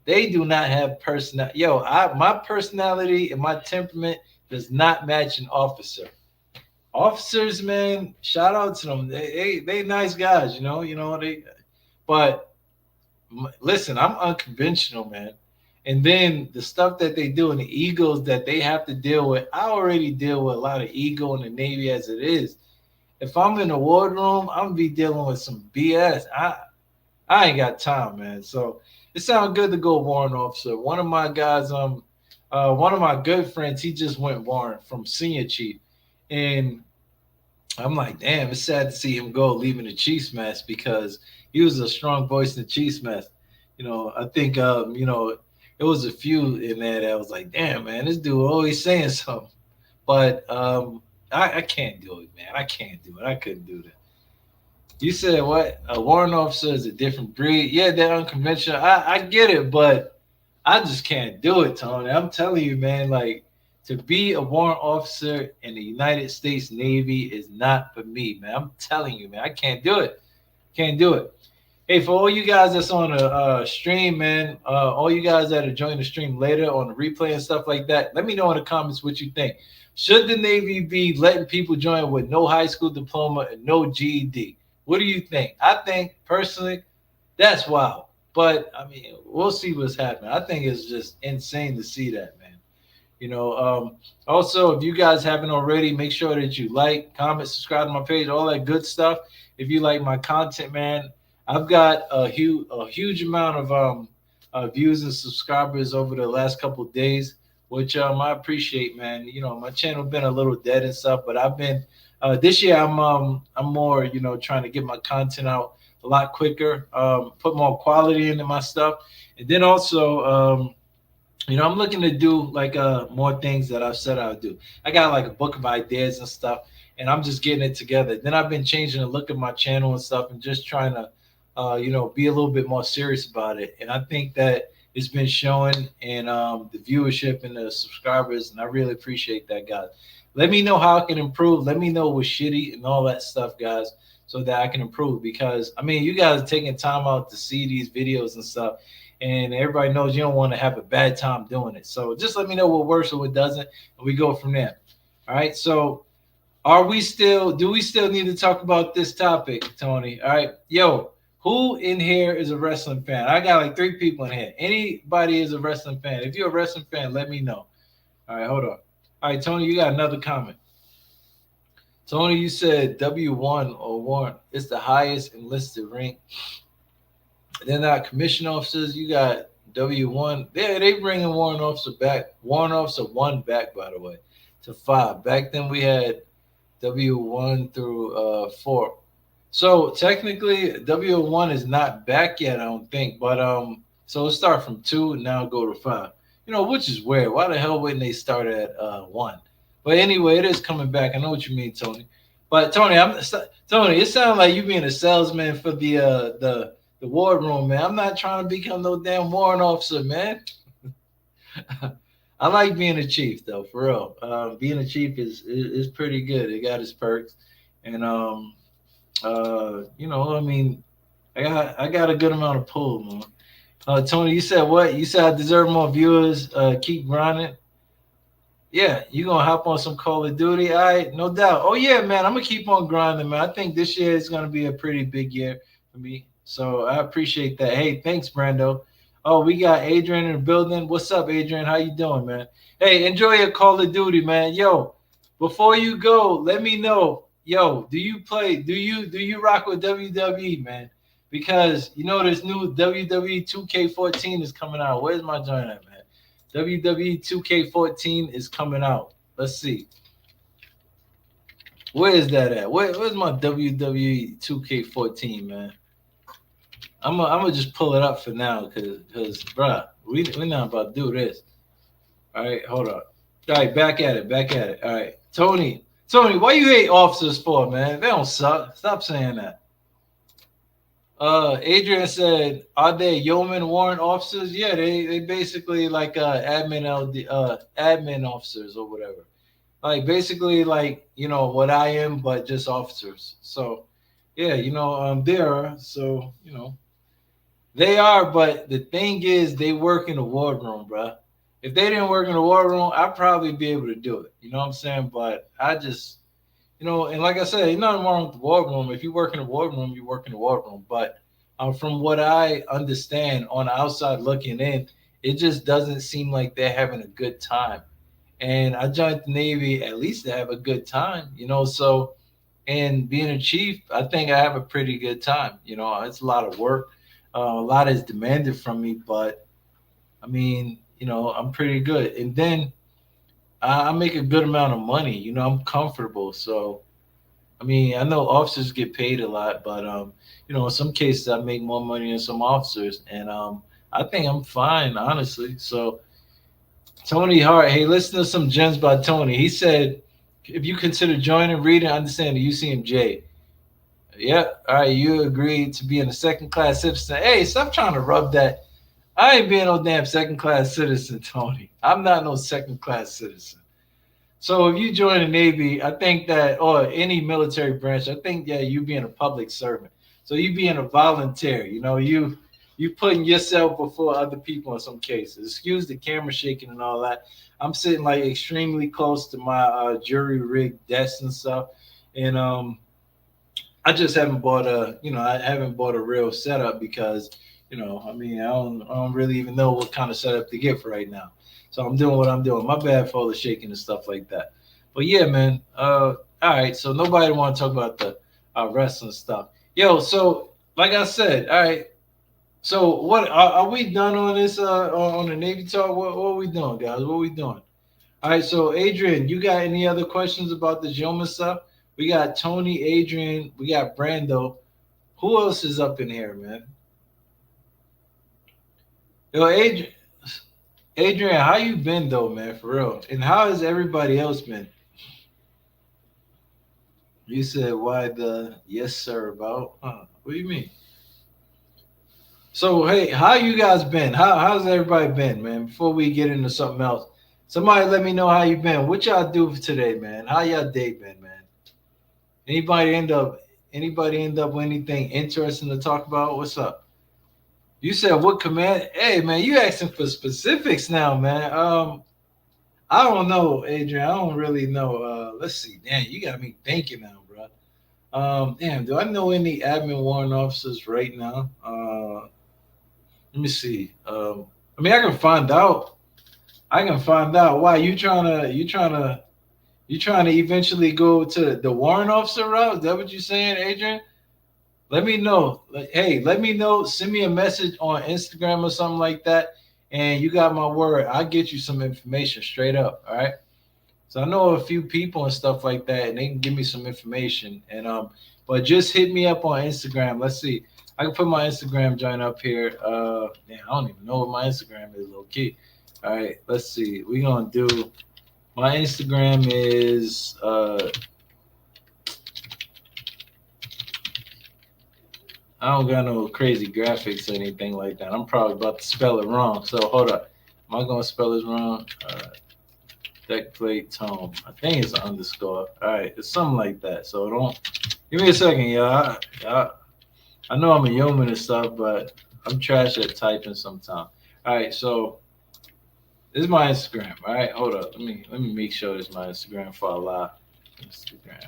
they do not have personality. Yo, my personality and my temperament does not match an officer. Officers, man, shout out to them. They nice guys, they. But listen, I'm unconventional, man. And then the stuff that they do and the egos that they have to deal with, I already deal with a lot of ego in the Navy as it is. If I'm in the wardroom, I'm gonna be dealing with some BS. I ain't got time, man. So it sounds good to go warrant officer. One of my guys, one of my good friends, he just went warrant from senior chief, and I'm like, damn, it's sad to see him go, leaving the Chiefs mess because he was a strong voice in the Chiefs mess. I think it was a few in there that was like, damn, man, this dude always saying something. But I can't do it, man. I can't do it. I couldn't do that. You said what? A warrant officer is a different breed. Yeah, they're unconventional. I get it, but I just can't do it, Tony. I'm telling you, man, like to be a warrant officer in the United States Navy is not for me, man. I'm telling you, man, I can't do it. Can't do it. Hey, for all you guys that's on the stream, man, all you guys that are joining the stream later on the replay and stuff like that, let me know in the comments what you think. Should the Navy be letting people join with no high school diploma and no GED? What do you think? I think personally, that's wild. But I mean, we'll see what's happening. I think it's just insane to see that, man. Also, if you guys haven't already, make sure that you like, comment, subscribe to my page, all that good stuff. If you like my content, man, I've got a huge amount of views and subscribers over the last couple of days. which I appreciate, man. You know, my channel been a little dead and stuff, but I've been this year I'm more, you know, trying to get my content out a lot quicker, put more quality into my stuff, and then also you know, I'm looking to do like more things that I've said I would do. I got like a book of ideas and stuff, and I'm just getting it together. Then I've been changing the look of my channel and stuff, and just trying to, you know, be a little bit more serious about it. And I think that it's been showing in the viewership and the subscribers, and I really appreciate that, guys. Let me know how I can improve. Let me know what's shitty and all that stuff, guys, so that I can improve. Because I mean, you guys are taking time out to see these videos and stuff, and everybody knows you don't want to have a bad time doing it. So just let me know what works or what doesn't, and we go from there. All right. So do we still need to talk about this topic, Tony? All right. Yo, who in here is a wrestling fan? I got like 3 people in here. Anybody is a wrestling fan? If you're a wrestling fan, let me know. All right, hold on. All right, Tony, you got another comment. Tony, you said W1 or Warrant is the highest enlisted rank. They're not commission officers. You got W1. They bringing warrant officer back. Warrant officer 1 back, by the way, to 5. Back then we had W1 through 4. So technically W1 is not back yet, I don't think. But so let's start from 2 and now go to 5. You know, which is weird. Why the hell wouldn't they start at 1? But anyway, it is coming back. I know what you mean, Tony. But Tony, Tony. It sounds like you being a salesman for the ward room, man. I'm not trying to become no damn warrant officer, man. I like being a chief, though, for real. Being a chief is pretty good. It got its perks, and you know, I mean, I got a good amount of pull, man. Tony, you said what? You said I deserve more viewers. Keep grinding. Yeah, you gonna hop on some Call of Duty? All right, no doubt. Oh yeah, man, I'm gonna keep on grinding, man. I think this year is gonna be a pretty big year for me. So I appreciate that. Hey, thanks, Brando. Oh, we got Adrian in the building. What's up, Adrian? How you doing, man? Hey, enjoy your Call of Duty, man. Yo, before you go, let me know. Yo, do you play? Do you rock with WWE, man? Because you know this new WWE 2K14 is coming out. Where's my joint at, man? WWE 2K14 is coming out. Let's see. Where is that at? Where's my WWE 2K14, man? I'm gonna just pull it up for now, cause bruh, we're not about to do this. All right, hold on. All right, back at it. All right, Tony, why you hate officers for, man? They don't suck. Stop saying that. Adrian said, "Are they yeoman warrant officers?" Yeah, they basically like admin officers or whatever. Like basically like you know what I am, but just officers. So yeah, you know they are. So you know they are, but the thing is, they work in the wardroom, bro. If they didn't work in the wardroom, I'd probably be able to do it. You know what I'm saying? But I just, you know, and like I said, there's nothing wrong with the wardroom. If you work in the wardroom, you work in the wardroom. But from what I understand on the outside looking in, it just doesn't seem like they're having a good time. And I joined the Navy at least to have a good time, you know. So, and being a chief, I think I have a pretty good time. You know, it's a lot of work. A lot is demanded from me, but I mean, you know, I'm pretty good. And then I make a good amount of money. You know, I'm comfortable. So, I mean, I know officers get paid a lot, but you know, in some cases I make more money than some officers, and I think I'm fine, honestly. So, Tony Hart, hey, listen to some gems by Tony. He said, if you consider joining, reading, understand the UCMJ. Yeah, all right, you agreed to being a second class citizen. Hey, stop trying to rub that. I ain't being no damn second class citizen, Tony. I'm not no second class citizen. So if you join the Navy, I think that, or any military branch, I think that you being a public servant. So you being a volunteer, you know, you putting yourself before other people in some cases. Excuse the camera shaking and all that. I'm sitting like extremely close to my jury rig desk and stuff, and I just haven't bought I haven't bought a real setup because, you know, I mean, I don't really even know what kind of setup to get for right now. So I'm doing what I'm doing. My bad for all the shaking and stuff like that. But yeah, man. All right. So nobody want to talk about the wrestling stuff. Yo, so like I said, all right. So what are we done on this? On the Navy talk? What are we doing, guys? What are we doing? All right. So Adrian, you got any other questions about the Joma stuff? We got Tony, Adrian, we got Brando. Who else is up in here, man? Yo, Adrian, how you been though, man? For real. And how has everybody else been? You said why the yes sir about? Huh? What do you mean? So hey, how you guys been? How's everybody been, man? Before we get into something else, somebody let me know how you been. What y'all do for today, man? How y'all day been, man? Anybody end up with anything interesting to talk about? What's up? You said what command? Hey man, you asking for specifics now, man. I don't know, Adrian. I don't really know. Let's see. Damn, you got me thinking now, bro. Damn, do I know any admin warrant officers right now? Let me see. I mean, I can find out. I can find out. Why you trying to eventually go to the warrant officer route? Is that what you're saying, Adrian? Let me know. Hey, let me know. Send me a message on Instagram or something like that. And you got my word. I'll get you some information straight up. All right. So I know a few people and stuff like that, and they can give me some information. And but just hit me up on Instagram. Let's see. I can put my Instagram joint up here. Man, I don't even know what my Instagram is, low key. All right, let's see. We're gonna do my Instagram is I don't got no crazy graphics or anything like that. I'm probably about to spell it wrong. So hold up. Am I gonna spell this wrong? Deck plate tone. I think it's an underscore. All right, it's something like that. So don't give me a second, y'all. I know I'm a yeoman and stuff, but I'm trash at typing sometimes. All right, so this is my Instagram. All right, hold up. Let me make sure this is my Instagram for a lie. Instagram.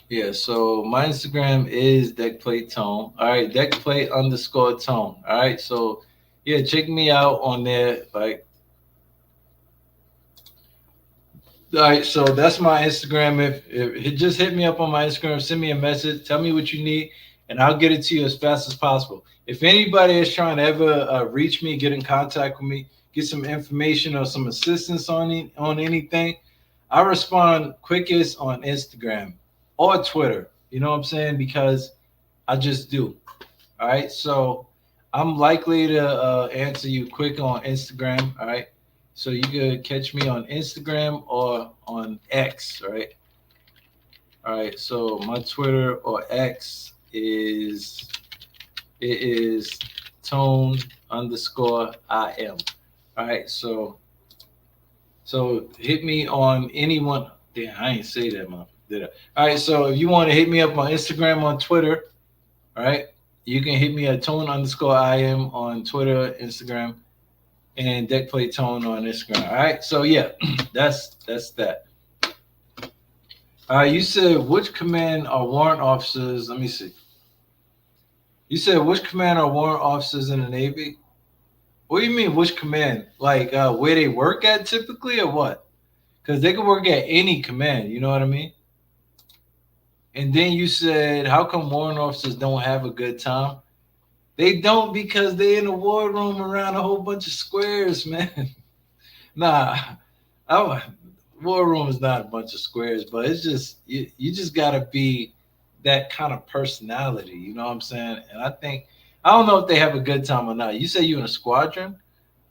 Yeah, so my Instagram is deckplate tone. All right, deckplate underscore tone. All right, so yeah, check me out on there. Like, all right, so that's my Instagram. If just hit me up on my Instagram, send me a message, tell me what you need, and I'll get it to you as fast as possible. If anybody is trying to ever reach me, get in contact with me, get some information or some assistance on anything, I respond quickest on Instagram or Twitter. You know what I'm saying? Because I just do. All right, so I'm likely to answer you quick on Instagram. All right, so you could catch me on Instagram or on X. All right. So my Twitter or X is tone underscore IM. All right. So hit me on anyone. Damn, I ain't say that, man. Did I? All right. So if you want to hit me up on Instagram, on Twitter, all right, you can hit me at tone underscore IM on Twitter, Instagram, and deckplate tone on Instagram. All right. So yeah, that's that. You said which command are warrant officers? Let me see. You said which command are warrant officers in the Navy? What do you mean which command? Like where they work at typically or what? Because they can work at any command. You know what I mean? And then you said, how come warrant officers don't have a good time? They don't because they in a war room around a whole bunch of squares, man. Nah, I, war room is not a bunch of squares, but it's just you just gotta be that kind of personality. You know what I'm saying? And I don't know if they have a good time or not. You say you in a squadron?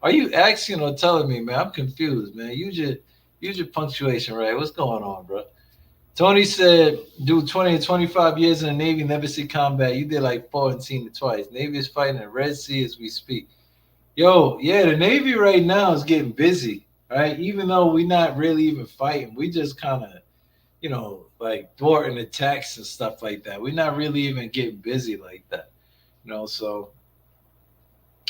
Are you asking or telling me, man? I'm confused, man. Use your punctuation right. What's going on, bro? Tony said, do 20 to 25 years in the Navy, never see combat. You did like 4 and seen it twice. Navy is fighting the Red Sea as we speak. Yo, yeah, the Navy right now is getting busy, right? Even though we're not really even fighting, we just kind of, like thwarting attacks and stuff like that. We're not really even getting busy like that, So,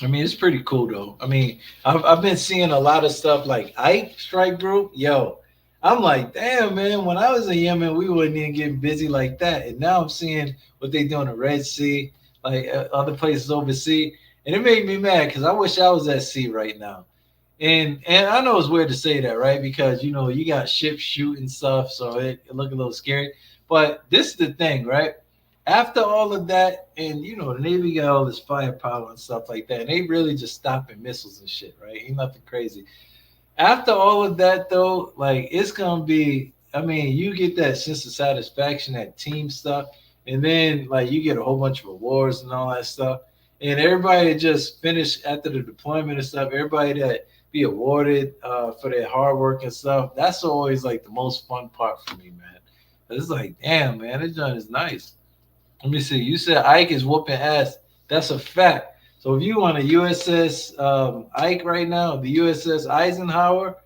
I mean, it's pretty cool though. I mean, I've been seeing a lot of stuff like Ike Strike Group. Yo, I'm like, damn, man. When I was in Yemen, we wasn't even getting busy like that, and now I'm seeing what they do in the Red Sea, like other places overseas, and it made me mad because I wish I was at sea right now. And I know it's weird to say that, right? Because you got ships shooting stuff, so it look a little scary. But this is the thing, right? After all of that, and you know, the Navy got all this firepower and stuff like that, and they really just stopping missiles and shit, right? Ain't nothing crazy. After all of that, though, like it's gonna be. I mean, you get that sense of satisfaction, that team stuff, and then like you get a whole bunch of awards and all that stuff, and everybody that just finished after the deployment and stuff. Everybody that be awarded for their hard work and stuff. That's always like the most fun part for me, man. It's like, damn, man, this joint is nice. Let me see. You said Ike is whooping ass. That's a fact. So if you on a USS Ike right now, the USS Eisenhower,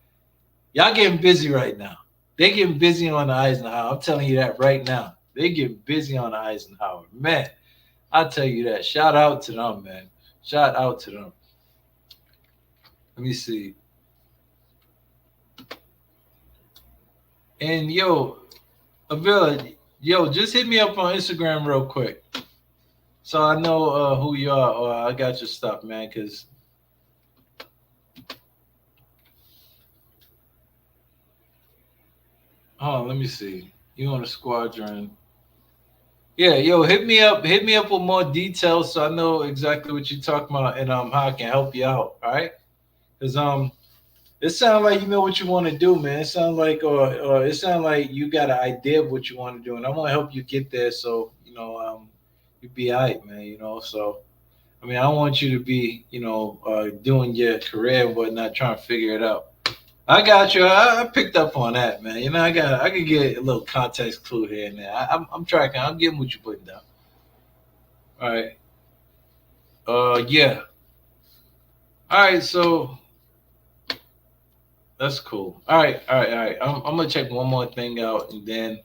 y'all getting busy right now. They getting busy on the Eisenhower. I'm telling you that right now. They getting busy on the Eisenhower. Man, I tell you that. Shout out to them, man. Shout out to them. Let me see. And yo, Avila, yo, just hit me up on Instagram real quick. So I know who you are, or I got your stuff, man. Cause oh, let me see. You on a squadron? Yeah, yo, hit me up with more details so I know exactly what you're talking about and how I can help you out. All right? Cause it sounds like you know what you want to do, man. It sounds like or it sounds like you got an idea of what you want to do, and I want to help you get there. So you know, you be alright, man. You know, so I mean, I don't want you to be, you know, doing your career and whatnot, trying to figure it out. I got you. I picked up on that, man. You know, I can get a little context clue here and there. I'm tracking. I'm getting what you're putting down. All right. Yeah. All right. So that's cool. All right. All right. All right. I'm gonna check one more thing out, and then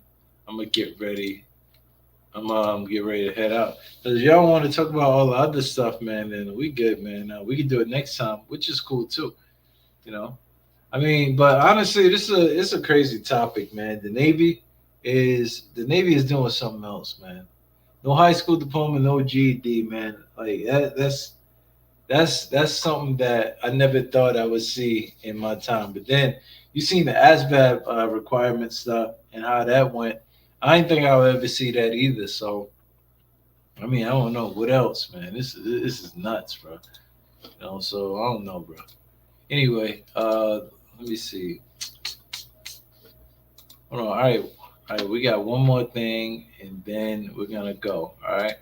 I'm gonna get ready. I'm get ready to head out. Cause y'all want to talk about all the other stuff, man. Then we good, man. We can do it next time, which is cool too. You know. I mean, but honestly, this is a it's a crazy topic, man. The Navy is doing something else, man. No high school diploma, no GED, man. Like that's something that I never thought I would see in my time. But then you seen the ASVAB requirement stuff and how that went. I didn't think I would ever see that either. So I mean, I don't know what else, man. This is nuts, bro. You know, so I don't know, bro. Anyway, let me see. Hold on. All right. We got one more thing, and then we're gonna go. All right.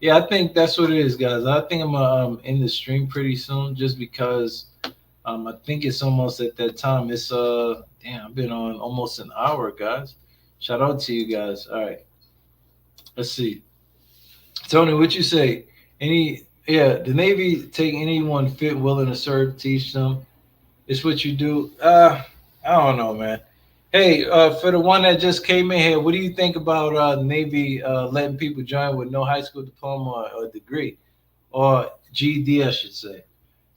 Yeah, I think that's what it is, guys. I think I'm in the stream pretty soon, just because I think it's almost at that time. It's damn, I've been on almost an hour, guys. Shout out to you guys. All right. Let's see. Tony, what you say? Any? Yeah, the Navy take anyone fit, willing to serve, teach them. It's what you do. I don't know, man. Hey, for the one that just came in here, what do you think about Navy letting people join with no high school diploma or degree, or GED, I should say?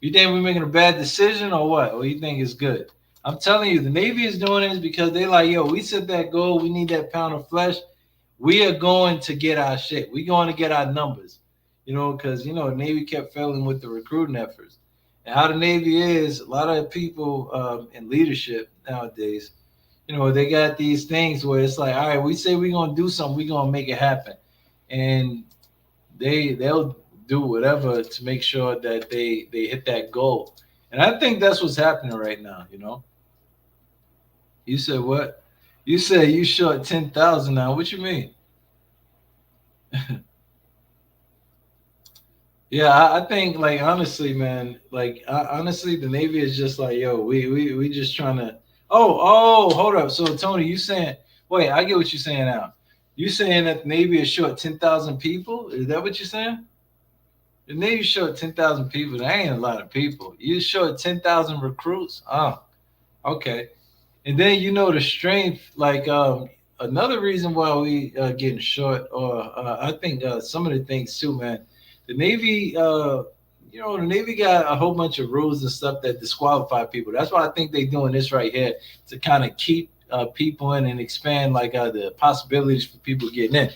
You think we're making a bad decision or what? Or you think it's good? I'm telling you, the Navy is doing this because they like, yo, we set that goal. We need that pound of flesh. We are going to get our shit. We're going to get our numbers, you know, because, you know, the Navy kept failing with the recruiting efforts. And how the Navy is, a lot of people in leadership nowadays, you know, they got these things where it's like, all right, we say we're going to do something, we're going to make it happen. And they'll do whatever to make sure that they hit that goal. And I think that's what's happening right now, you know. You said what? You said you short 10,000 now. What you mean? Yeah, I think like honestly, man, like honestly, the Navy is just like, yo, we just trying to. Hold up. So Tony, you saying? Wait, I get what you're saying now. You saying that the Navy is short 10,000 people? Is that what you're saying? The Navy short 10,000 people. That ain't a lot of people. You short 10,000 recruits? Oh, okay. And then you know the strength. Like another reason why we getting short, or I think some of the things too, man. The Navy, you know, the Navy got a whole bunch of rules and stuff that disqualify people. That's why I think they're doing this right here to kind of keep people in and expand like the possibilities for people getting in.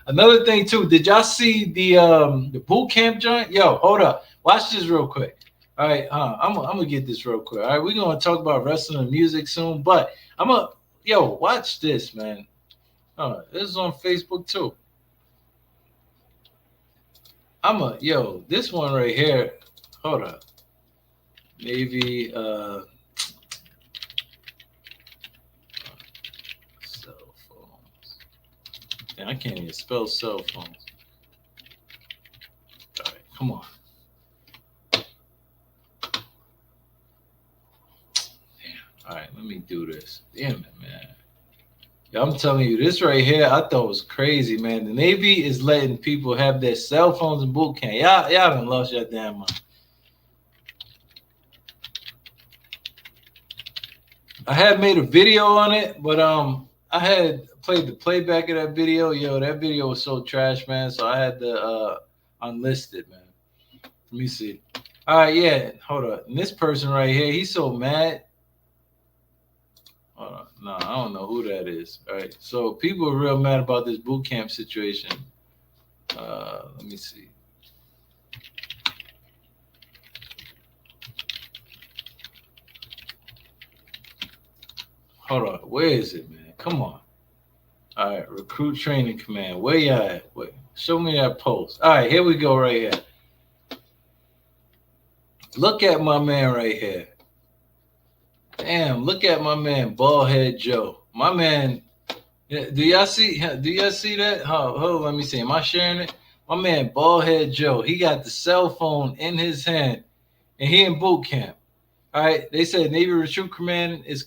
Another thing too, did y'all see the boot camp joint? Yo, hold up, watch this real quick. All right, I'm gonna get this real quick. All right, we're gonna talk about wrestling and music soon, but yo, watch this, man. This is on Facebook too. This one right here. Hold up. Navy cell phones. Damn, I can't even spell cell phones. All right, come on. All right, let me do this. Damn it, man. Yeah, I'm telling you, this right here, I thought was crazy, man. The Navy is letting people have their cell phones in boot camp. Y'all done lost your damn mind. I had made a video on it, but I had played the playback of that video. Yo, that video was so trash, man. So I had to unlist it, man. Let me see. All right, yeah, hold up. And this person right here, he's so mad. No, I don't know who that is. All right, so people are real mad about this boot camp situation. Let me see. Hold on, where is it, man? Come on. All right, recruit training command. Where y'all at? Wait, show me that post. All right, here we go right here. Look at my man right here. Damn, look at my man, Ballhead Joe. My man, do y'all see? Do y'all see that? Hold on, let me see. Am I sharing it? My man, Ballhead Joe. He got the cell phone in his hand, and he in boot camp. All right, they said Navy Recruit Command is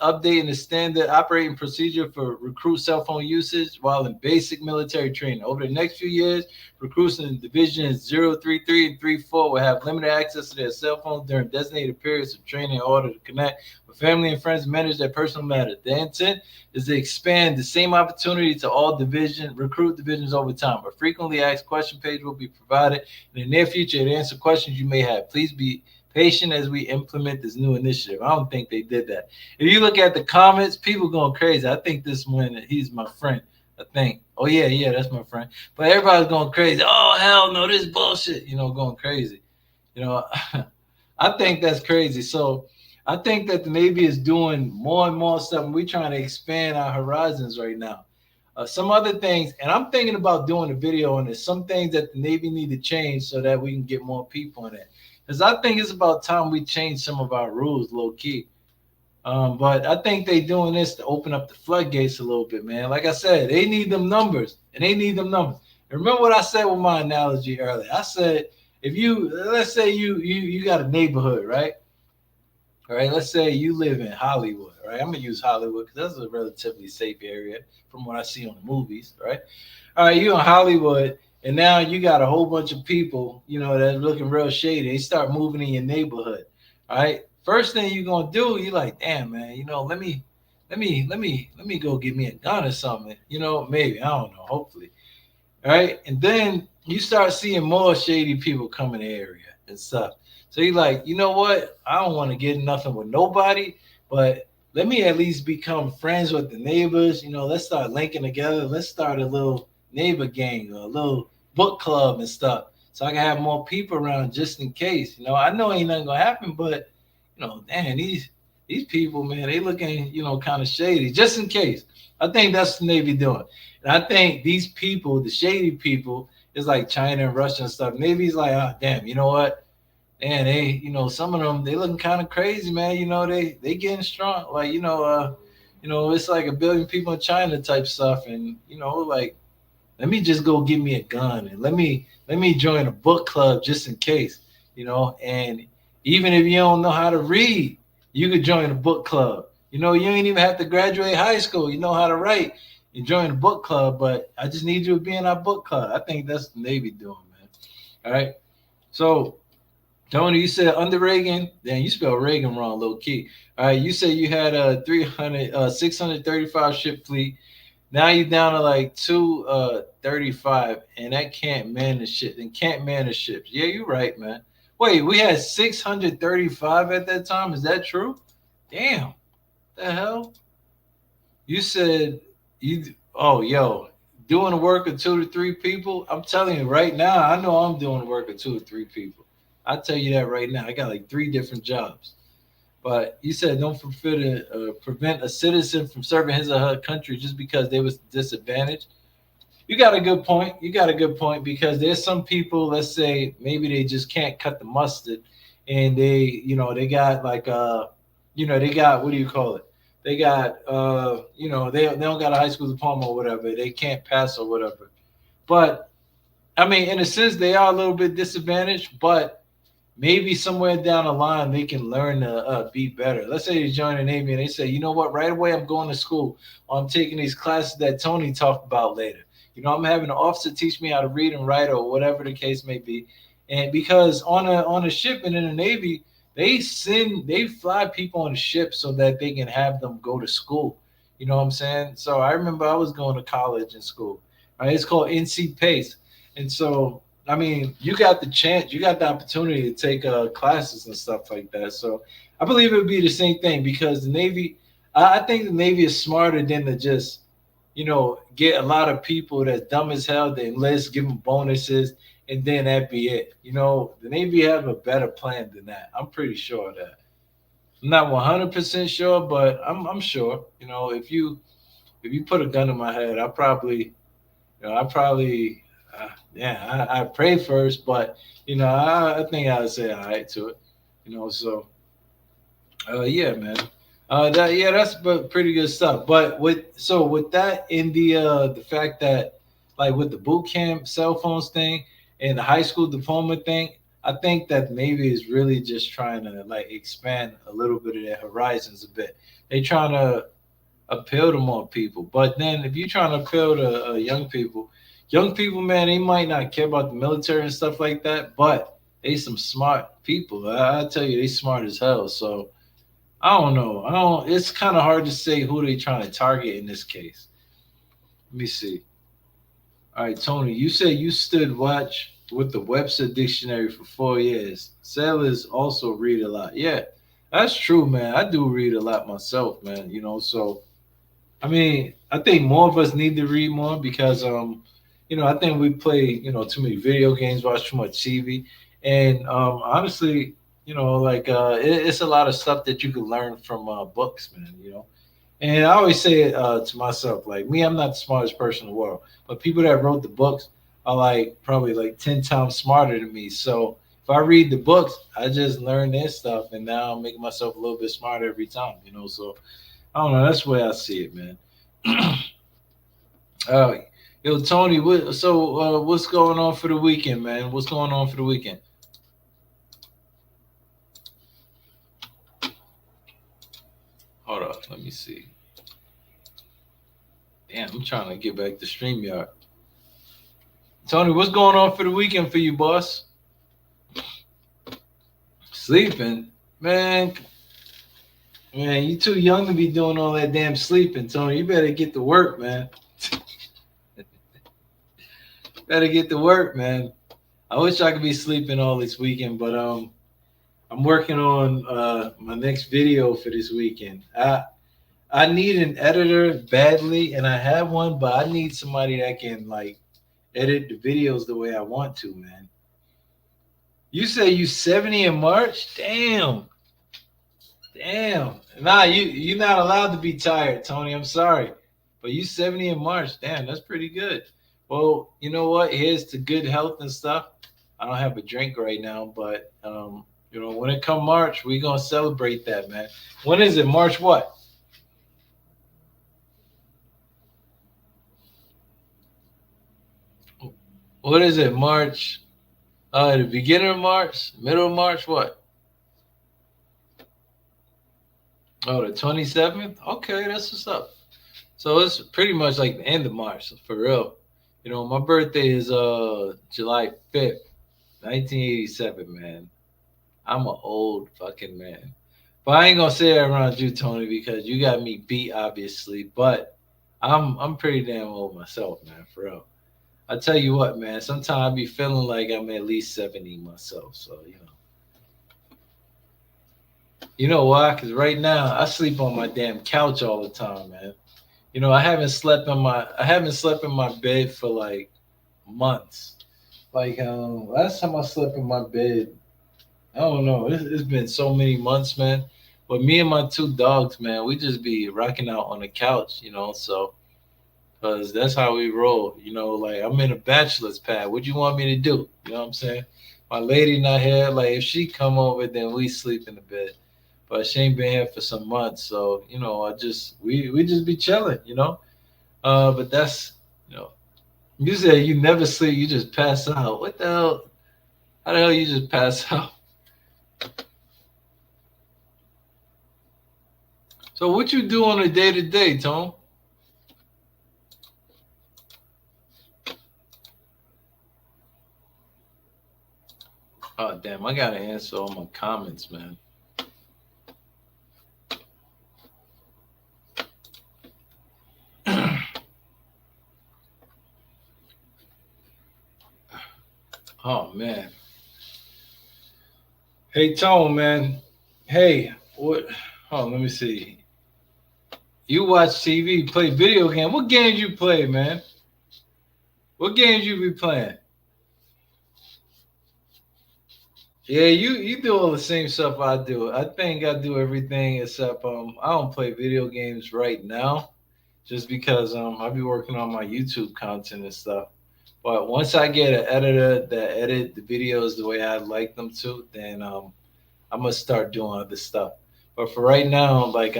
updating the standard operating procedure for recruit cell phone usage while in basic military training. Over the next few years, recruits in divisions 033 and 34 will have limited access to their cell phones during designated periods of training in order to connect with family and friends and manage their personal matters. The intent is to expand the same opportunity to all recruit divisions over time. A frequently asked question page will be provided in the near future to answer questions you may have. Please be patient as we implement this new initiative. I don't think they did that. If you look at the comments, people going crazy. I think this one, he's my friend. I think. Oh yeah, that's my friend. But everybody's going crazy. Oh hell no, this bullshit. Going crazy. I think that's crazy. So I think that the Navy is doing more and more stuff. And we're trying to expand our horizons right now. Some other things, and I'm thinking about doing a video on this. Some things that the Navy need to change so that we can get more people in it. Because I think it's about time we change some of our rules, low key. But I think they doing this to open up the floodgates a little bit, man. Like I said, they need them numbers, and they need them numbers. And remember what I said with my analogy earlier? I said, if let's say you got a neighborhood, right? All right, let's say you live in Hollywood, right? I'm gonna use Hollywood because that's a relatively safe area from what I see on the movies, right? All right, you in Hollywood, and now you got a whole bunch of people, that's looking real shady. They start moving in your neighborhood. All right. First thing you're gonna do, you're like, damn man, let me go get me a gun or something. Maybe. I don't know, hopefully. All right. And then you start seeing more shady people come in the area and stuff. So you're like, you know what? I don't want to get nothing with nobody, but let me at least become friends with the neighbors. Let's start linking together. Let's start a little neighbor gang or a little book club and stuff, so I can have more people around just in case. I know ain't nothing gonna happen, but damn, these people, man, they looking, kind of shady. Just in case, I think that's the Navy doing, and I think these people, the shady people, is like China and Russia and stuff. Navy's like, oh damn, you know what? And they, some of them, they looking kind of crazy, man. They getting strong, like it's like a billion people in China type stuff, and like, let me just go get me a gun and let me join a book club just in case, and even if you don't know how to read, you could join a book club. You ain't even have to graduate high school. You know how to write. You join a book club, but I just need you to be in our book club. I think that's the Navy doing, man. All right. So Tony, you said under Reagan, then you spelled Reagan wrong, low key. All right, you said you had a 635 ship fleet. Now you're down to like 235, and that can't man the ship. And can't man the ships. Yeah, you're right, man. Wait, we had 635 at that time. Is that true? Damn, the hell? You said you. Oh, yo, doing the work of 2 to 3 people. I'm telling you right now. I know I'm doing the work of 2 to 3 people. I tell you that right now. I got like 3 different jobs. But you said don't prevent a citizen from serving his or her country just because they was disadvantaged. You got a good point. You got a good point because there's some people, let's say maybe they just can't cut the mustard, and they got like they got, what do you call it? They got they don't got a high school diploma or whatever. They can't pass or whatever. But I mean, in a sense, they are a little bit disadvantaged, but maybe somewhere down the line they can learn to be better. Let's say they join the Navy and they say, you know what, right away I'm going to school, or I'm taking these classes that Tony talked about later. I'm having an officer teach me how to read and write or whatever the case may be. And because on a ship and in the Navy, they fly people on the ship so that they can have them go to school. You know what I'm saying? So I remember I was going to college and school. Right? It's called NC Pace. And so I mean, you got the chance, you got the opportunity to take classes and stuff like that. So I believe it would be the same thing because the Navy, I think the Navy is smarter than to just, get a lot of people that's dumb as hell, they enlist, give them bonuses, and then that be it. The Navy have a better plan than that. I'm pretty sure of that. I'm not 100% sure, but I'm sure. If you put a gun in my head, I probably, yeah, I pray first, but I think I would say all right to it. So yeah, man. That's pretty good stuff. But with that in the fact that like with the boot camp cell phones thing and the high school diploma thing, I think that maybe is really just trying to like expand a little bit of their horizons a bit. They trying to appeal to more people. But then if you're trying to appeal to young people, man, they might not care about the military and stuff like that, but they some smart people. I tell you, they smart as hell. So I don't know. I don't. It's kind of hard to say who they trying to target in this case. Let me see. All right, Tony, you said you stood watch with the Webster Dictionary for 4 years. Sailors also read a lot. Yeah, that's true, man. I do read a lot myself, man. So I mean, I think more of us need to read more because I think we play, too many video games, watch too much TV, and honestly, like it's a lot of stuff that you can learn from books, man. And I always say it to myself, like me, I'm not the smartest person in the world, but people that wrote the books are like probably like 10 times smarter than me. So if I read the books, I just learn their stuff, and now I'm making myself a little bit smarter every time. So I don't know. That's the way I see it, man. uh, yo, Tony, what's going on for the weekend, man? What's going on for the weekend? Hold up, let me see. Damn, I'm trying to get back to StreamYard. Tony, what's going on for the weekend for you, boss? Sleeping, man. Man, you too young to be doing all that damn sleeping, Tony. You better get to work, man. Better get to work, man. I wish I could be sleeping all this weekend, but I'm working on my next video for this weekend. I need an editor badly, and I have one, but I need somebody that can like edit the videos the way I want to, man. You say you 70 in March? Damn. Damn. Nah, you're not allowed to be tired, Tony. I'm sorry. But you 70 in March. Damn, that's pretty good. Well, you know what? Here's to good health and stuff. I don't have a drink right now, but when it come March, we're gonna celebrate that, man. When is it? March what? What is it? March the beginning of March? Middle of March, what? Oh, the 27th? Okay, that's what's up. So it's pretty much like the end of March, for real. My birthday is July 5th, 1987, man. I'm an old fucking man. But I ain't gonna say that around you, Tony, because you got me beat, obviously. But I'm pretty damn old myself, man, for real. I tell you what, man. Sometimes I be feeling like I'm at least 70 myself. So you know why? Because right now I sleep on my damn couch all the time, man. I haven't slept in my bed for like months. Like last time I slept in my bed, I don't know. It's been so many months, man. But me and my two dogs, man, we just be rocking out on the couch. So Cause that's how we roll. You know, like I'm in a bachelor's pad. What you want me to do? You know what I'm saying? My lady not here. Like if she come over, then we sleep in the bed. But she ain't been here for some months, so you know, we just be chilling. You know. But that's you know, you said you never sleep. You just pass out. What the hell? How the hell you just pass out? So what you do on a day to day, Tom? Oh damn, I gotta answer all my comments, man. Oh man. Hey Tone, man. Hey, what oh let me see. You watch TV, play video game. What games you play, man? What games you be playing? Yeah, you do all the same stuff I do. I think I do everything except I don't play video games right now just because I be working on my YouTube content and stuff. But once I get an editor that edit the videos the way I like them to, then I'm gonna start doing other stuff. But for right now, like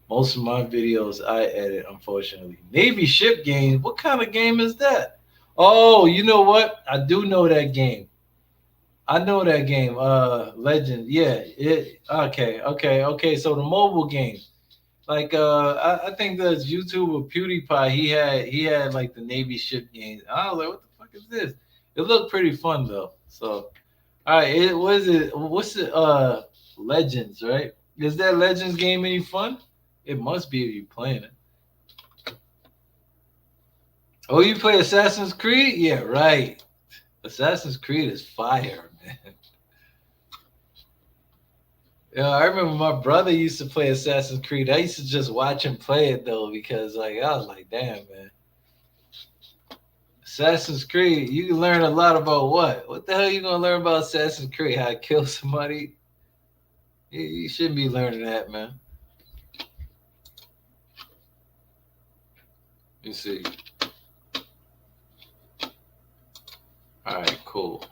most of my videos I edit, unfortunately. Navy ship game. What kind of game is that? Oh, you know what? I do know that game. I know that game. Legend. Yeah. It. Okay. Okay. Okay. So the mobile game. Like I think there's YouTuber PewDiePie. He had like the Navy ship games. I was like, what the fuck is this? It looked pretty fun though. So all right. It was it. What's it? Legends, right? Is that Legends game any fun? It must be if you're playing it. Oh, you play Assassin's Creed? Yeah, right. Assassin's Creed is fire, man. Yeah, I remember my brother used to play Assassin's Creed. I used to just watch him play it though, because like I was like, damn, man. Assassin's Creed, you can learn a lot about what? What the hell you gonna learn about Assassin's Creed? How to kill somebody? You shouldn't be learning that, man. You see. All right, cool.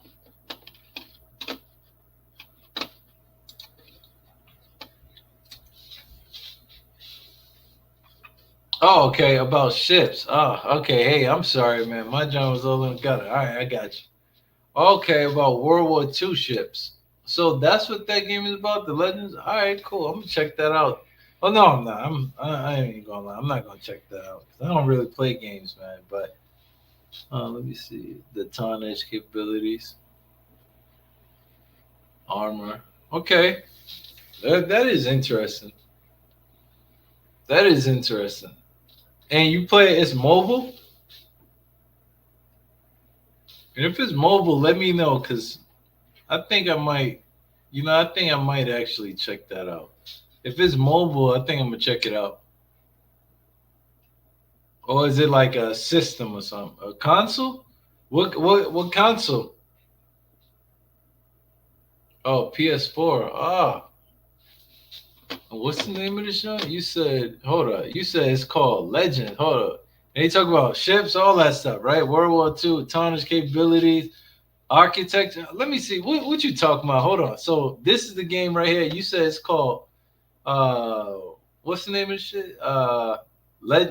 Oh, okay, about ships. Oh, okay. Hey, I'm sorry, man. My John was all in the gutter. All right, I got you. Okay, about World War II ships. So that's what that game is about, the Legends. All right, cool. I'm gonna check that out. Oh no, I'm not. I ain't even gonna lie. I'm not gonna check that out. I don't really play games, man. But let me see the tonnage capabilities, armor. Okay, that is interesting. That is interesting. And you play it's mobile. And if it's mobile, let me know because I think I might. You know, I think I might actually check that out. If it's mobile, I think I'm gonna check it out. Or is it like a system or something? A console? What console? Oh, PS4. Ah, what's the name of the show? You said hold up. You said it's called Legend. Hold up. And they talk about ships, all that stuff, right? World War II, tonnage capabilities, architecture. Let me see. What you talking about? Hold on. So this is the game right here. You said it's called uh what's the name of the shit?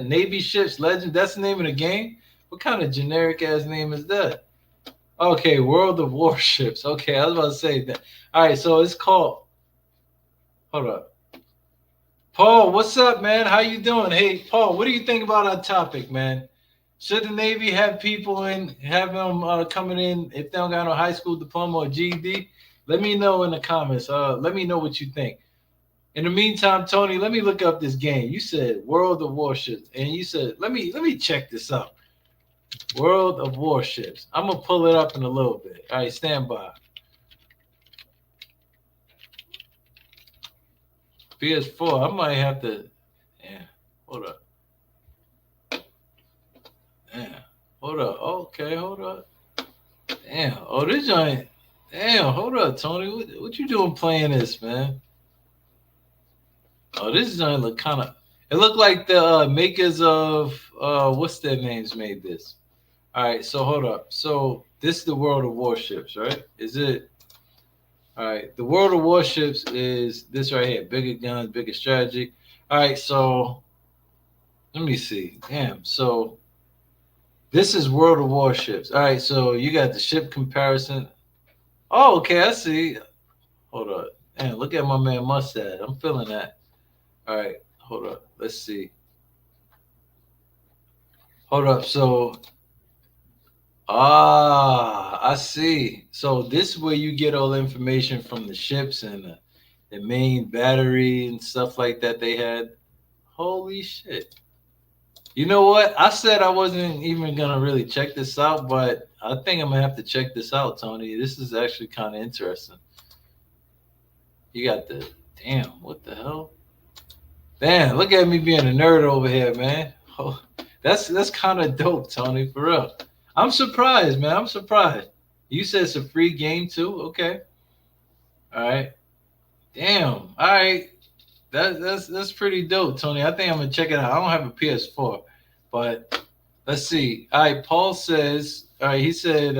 Navy ships legend. That's the name of the game. What kind of generic ass name is that? Okay, World of Warships. Okay, I was about to say that. All right, so it's called. Hold up, Paul. What's up, man? How you doing? Hey, Paul. What do you think about our topic, man? Should the Navy have people in, have them coming in if they don't got no high school diploma or GED? Let me know in the comments. Let me know what you think. In the meantime, Tony, let me look up this game. You said World of Warships, and you said let me check this out. World of Warships. I'm gonna pull it up in a little bit. All right, stand by. PS4. I might have to. Yeah, hold up. Yeah, hold up. Okay, hold up. Damn. Oh, this giant. Damn. Hold up, Tony. What you doing playing this, man? Oh, this giant look kind of. It looked like the makers of what's their names made this? All right, so hold up. So this is the World of Warships, right? Is it? All right, the World of Warships is this right here: bigger guns, bigger strategy. All right, so let me see. Damn. So this is World of Warships. All right, so you got the ship comparison. Oh, okay, I see. Hold up. Man, look at my man Mustad. I'm feeling that. All right, hold up. Let's see. Hold up. So, I see. So this is where you get all the information from the ships and the main battery and stuff like that they had. Holy shit. You know what? I said I wasn't even gonna really check this out, but I think I'm gonna have to check this out, Tony. This is actually kind of interesting. You got the damn. What the hell? Damn! Look at me being a nerd over here, man. Oh, that's kind of dope, Tony. For real. I'm surprised, man. I'm surprised. You said it's a free game too. Okay. All right. Damn. All right. That's pretty dope, Tony. I think I'm gonna check it out. I don't have a PS4, but let's see. All right, Paul says. All right, he said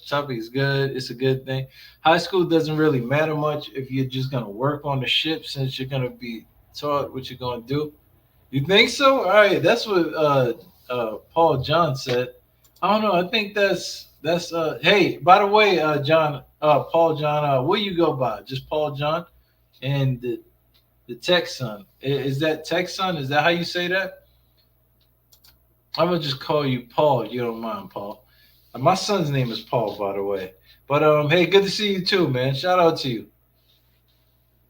topic is good. It's a good thing. High school doesn't really matter much if you're just gonna work on the ship, since you're gonna be taught what you're gonna do. You think so? All right, that's what Paul John said. I don't know. I think that's. Hey, by the way, John, Paul John, what you go by? Just Paul John, and the Tech Son. Is that Tech Son? Is that how you say that? I'm gonna just call you Paul. You don't mind, Paul. My son's name is Paul, by the way. But hey, good to see you too, man. Shout out to you.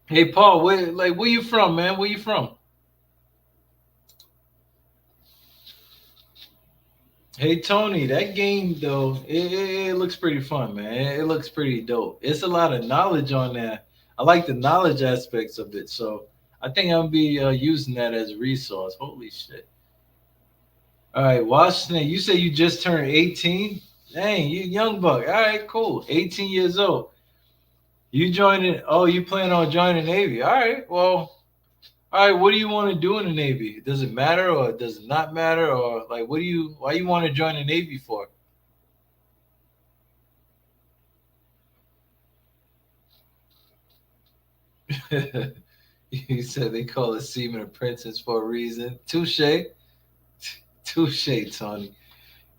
Hey, Paul, where you from, man? Where you from? Hey, Tony, that game though, it looks pretty fun, man. It looks pretty dope. It's a lot of knowledge on there. I like the knowledge aspects of it, so I think I'll be using that as a resource. Holy shit! All right, Washington, you say you just turned 18? Dang, you young buck. All right, cool. 18 years old. You joining? Oh, you plan on joining the Navy? All right. Well, all right. What do you want to do in the Navy? Does it matter or does it not matter, or like what do you? Why you want to join the Navy for? You said they call a seaman a princess for a reason. Touche, touche, Tony.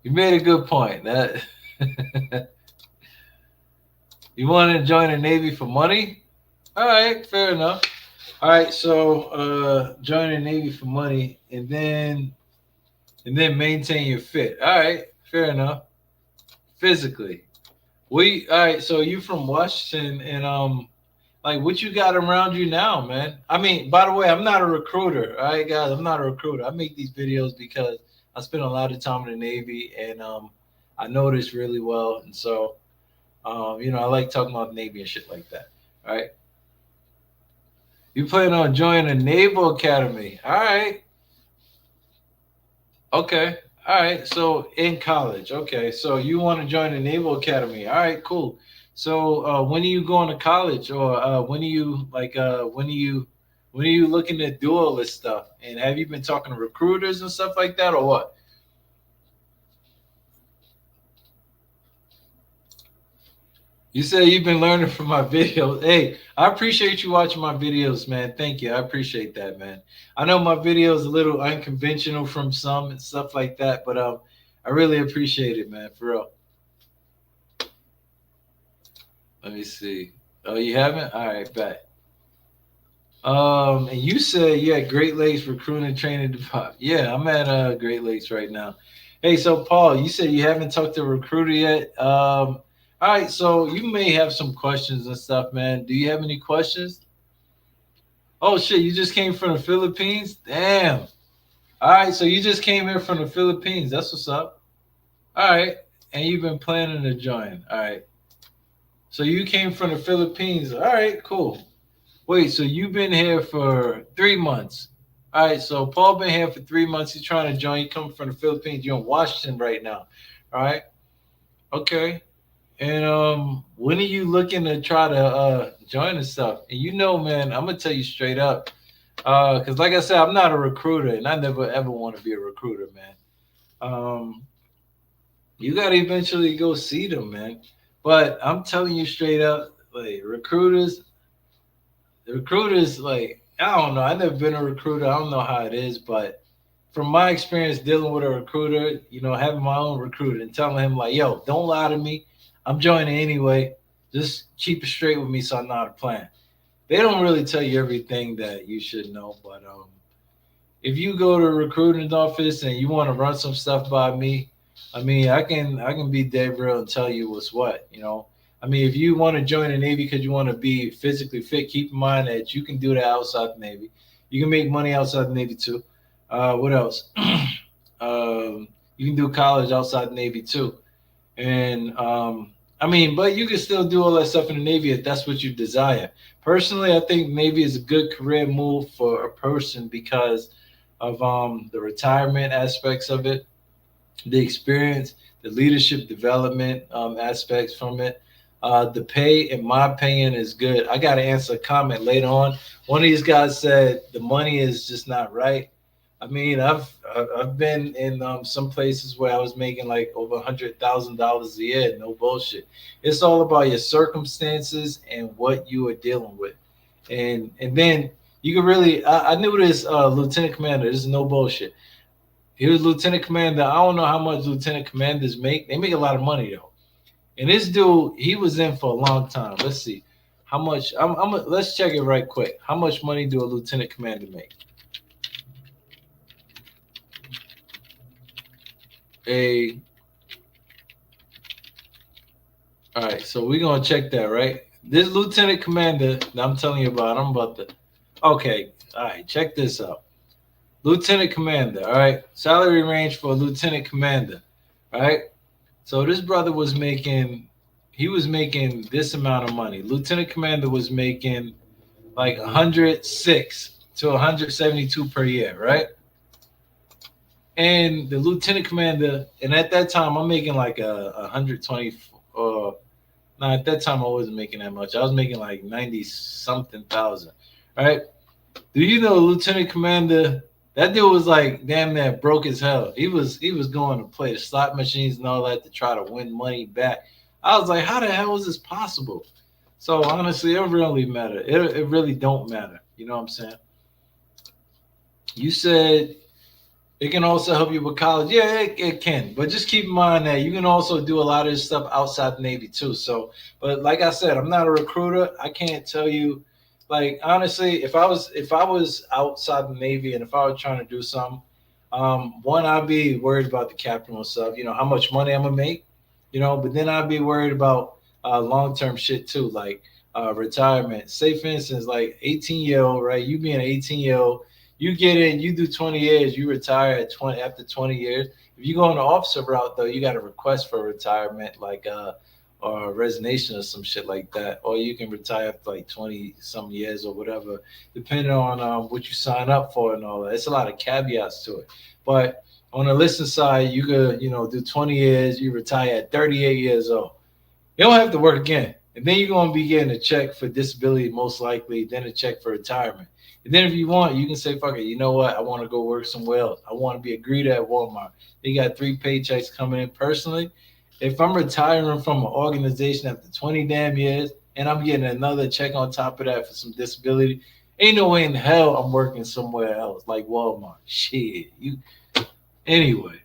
You made a good point. That you want to join the Navy for money? All right, fair enough. All right, so join the Navy for money, and then maintain your fit. All right, fair enough. Physically, we all right. So you from Washington, and like what you got around you now, man? I mean, by the way, I'm not a recruiter. All right, guys, I'm not a recruiter. I make these videos because I spent a lot of time in the Navy, and I know this really well, and so I like talking about the Navy and shit like that. All right. You plan on joining a Naval Academy. All right. Okay. All right. So in college. Okay. So you want to join the Naval Academy. All right, cool. So when are you going to college, or when are you looking to do all this stuff? And have you been talking to recruiters and stuff like that, or what? You say you've been learning from my videos. Hey, I appreciate you watching my videos, man. Thank you. I appreciate that, man. I know my videos a little unconventional from some and stuff like that, but I really appreciate it, man. For real. Let me see. Oh, you haven't? All right, bet. And you said you had Great Lakes recruiting and training department. Yeah, I'm at Great Lakes right now. Hey, so Paul, you said you haven't talked to a recruiter yet. All right, so you may have some questions and stuff, man. Do you have any questions? Oh shit, you just came from the Philippines? Damn. All right, so you just came here from the Philippines. That's what's up. All right, and you've been planning to join. All right. So you came from the Philippines. All right, cool. Wait, so you've been here for 3 months. All right, so Paul been here for 3 months. He's trying to join. You come from the Philippines. You're in Washington right now. All right. Okay. And when are you looking to try to join and stuff? And man, I'm gonna tell you straight up, because like I said, I'm not a recruiter, and I never ever want to be a recruiter, man. Um, you gotta eventually go see them, man. But I'm telling you straight up, like recruiters, like I don't know. I never been a recruiter. I don't know how it is, but from my experience dealing with a recruiter, having my own recruiter and telling him like, "Yo, don't lie to me. I'm joining anyway. Just keep it straight with me, so I know how to plan." They don't really tell you everything that you should know, but if you go to a recruiting office and you want to run some stuff by me, I mean, I can be dead real and tell you what's what. I mean, if you want to join the Navy because you want to be physically fit, keep in mind that you can do that outside the Navy. You can make money outside the Navy too. What else? You can do college outside the Navy too. And I mean, but you can still do all that stuff in the Navy if that's what you desire. Personally, I think Navy is a good career move for a person because of the retirement aspects of it, the experience, the leadership development aspects from it. The pay, in my opinion, is good. I got to answer a comment later on. One of these guys said the money is just not right. I mean, I've been in some places where I was making like over $100,000 a year. No bullshit. It's all about your circumstances and what you are dealing with, and then you can really. I knew this lieutenant commander. This is no bullshit. He was lieutenant commander. I don't know how much lieutenant commanders make. They make a lot of money though. And this dude, he was in for a long time. Let's see how much. Let's check it right quick. How much money do a lieutenant commander make? A All right, so we're gonna check that, right? This lieutenant commander that I'm telling you about, I'm about to. Okay, all right, check this out. Lieutenant commander, all right. Salary range for a lieutenant commander, all right. So this brother was making, he was making this amount of money. Lieutenant commander was making like 106 to 172 per year, right? And the lieutenant commander, and at that time I'm making like a 120. No, at that time I wasn't making that much. I was making like 90 something thousand, right? Do you know Lieutenant Commander? That dude was like damn near broke as hell. He was going to play the slot machines and all that to try to win money back. I was like, how the hell is this possible? So honestly, it really matter. It really don't matter. You know what I'm saying? You said it can also help you with college. Yeah, it can. But just keep in mind that you can also do a lot of this stuff outside the Navy too. So, but like I said, I'm not a recruiter. I can't tell you. Like honestly, if I was outside the Navy and if I was trying to do something, one I'd be worried about the capital stuff. How much money I'm gonna make. But then I'd be worried about long term shit too, like retirement. Say for instance, like 18-year-old, right? You being an 18-year-old, you get in, you do 20 years, you retire at 20 after 20 years. If you go on the officer route though, you got a request for retirement, like or resignation or some shit like that, or you can retire after like 20 some years or whatever, depending on what you sign up for and all that. It's a lot of caveats to it, but on the listen side, you could do 20 years, you retire at 38 years old. You don't have to work again. And then you're going to be getting a check for disability, most likely, then a check for retirement. And then if you want, you can say, fuck it, you know what? I want to go work somewhere else. I want to be a greeter at Walmart. They got 3 paychecks coming in personally. If I'm retiring from an organization after 20 damn years and I'm getting another check on top of that for some disability, ain't no way in hell I'm working somewhere else like Walmart. Shit. Anyway.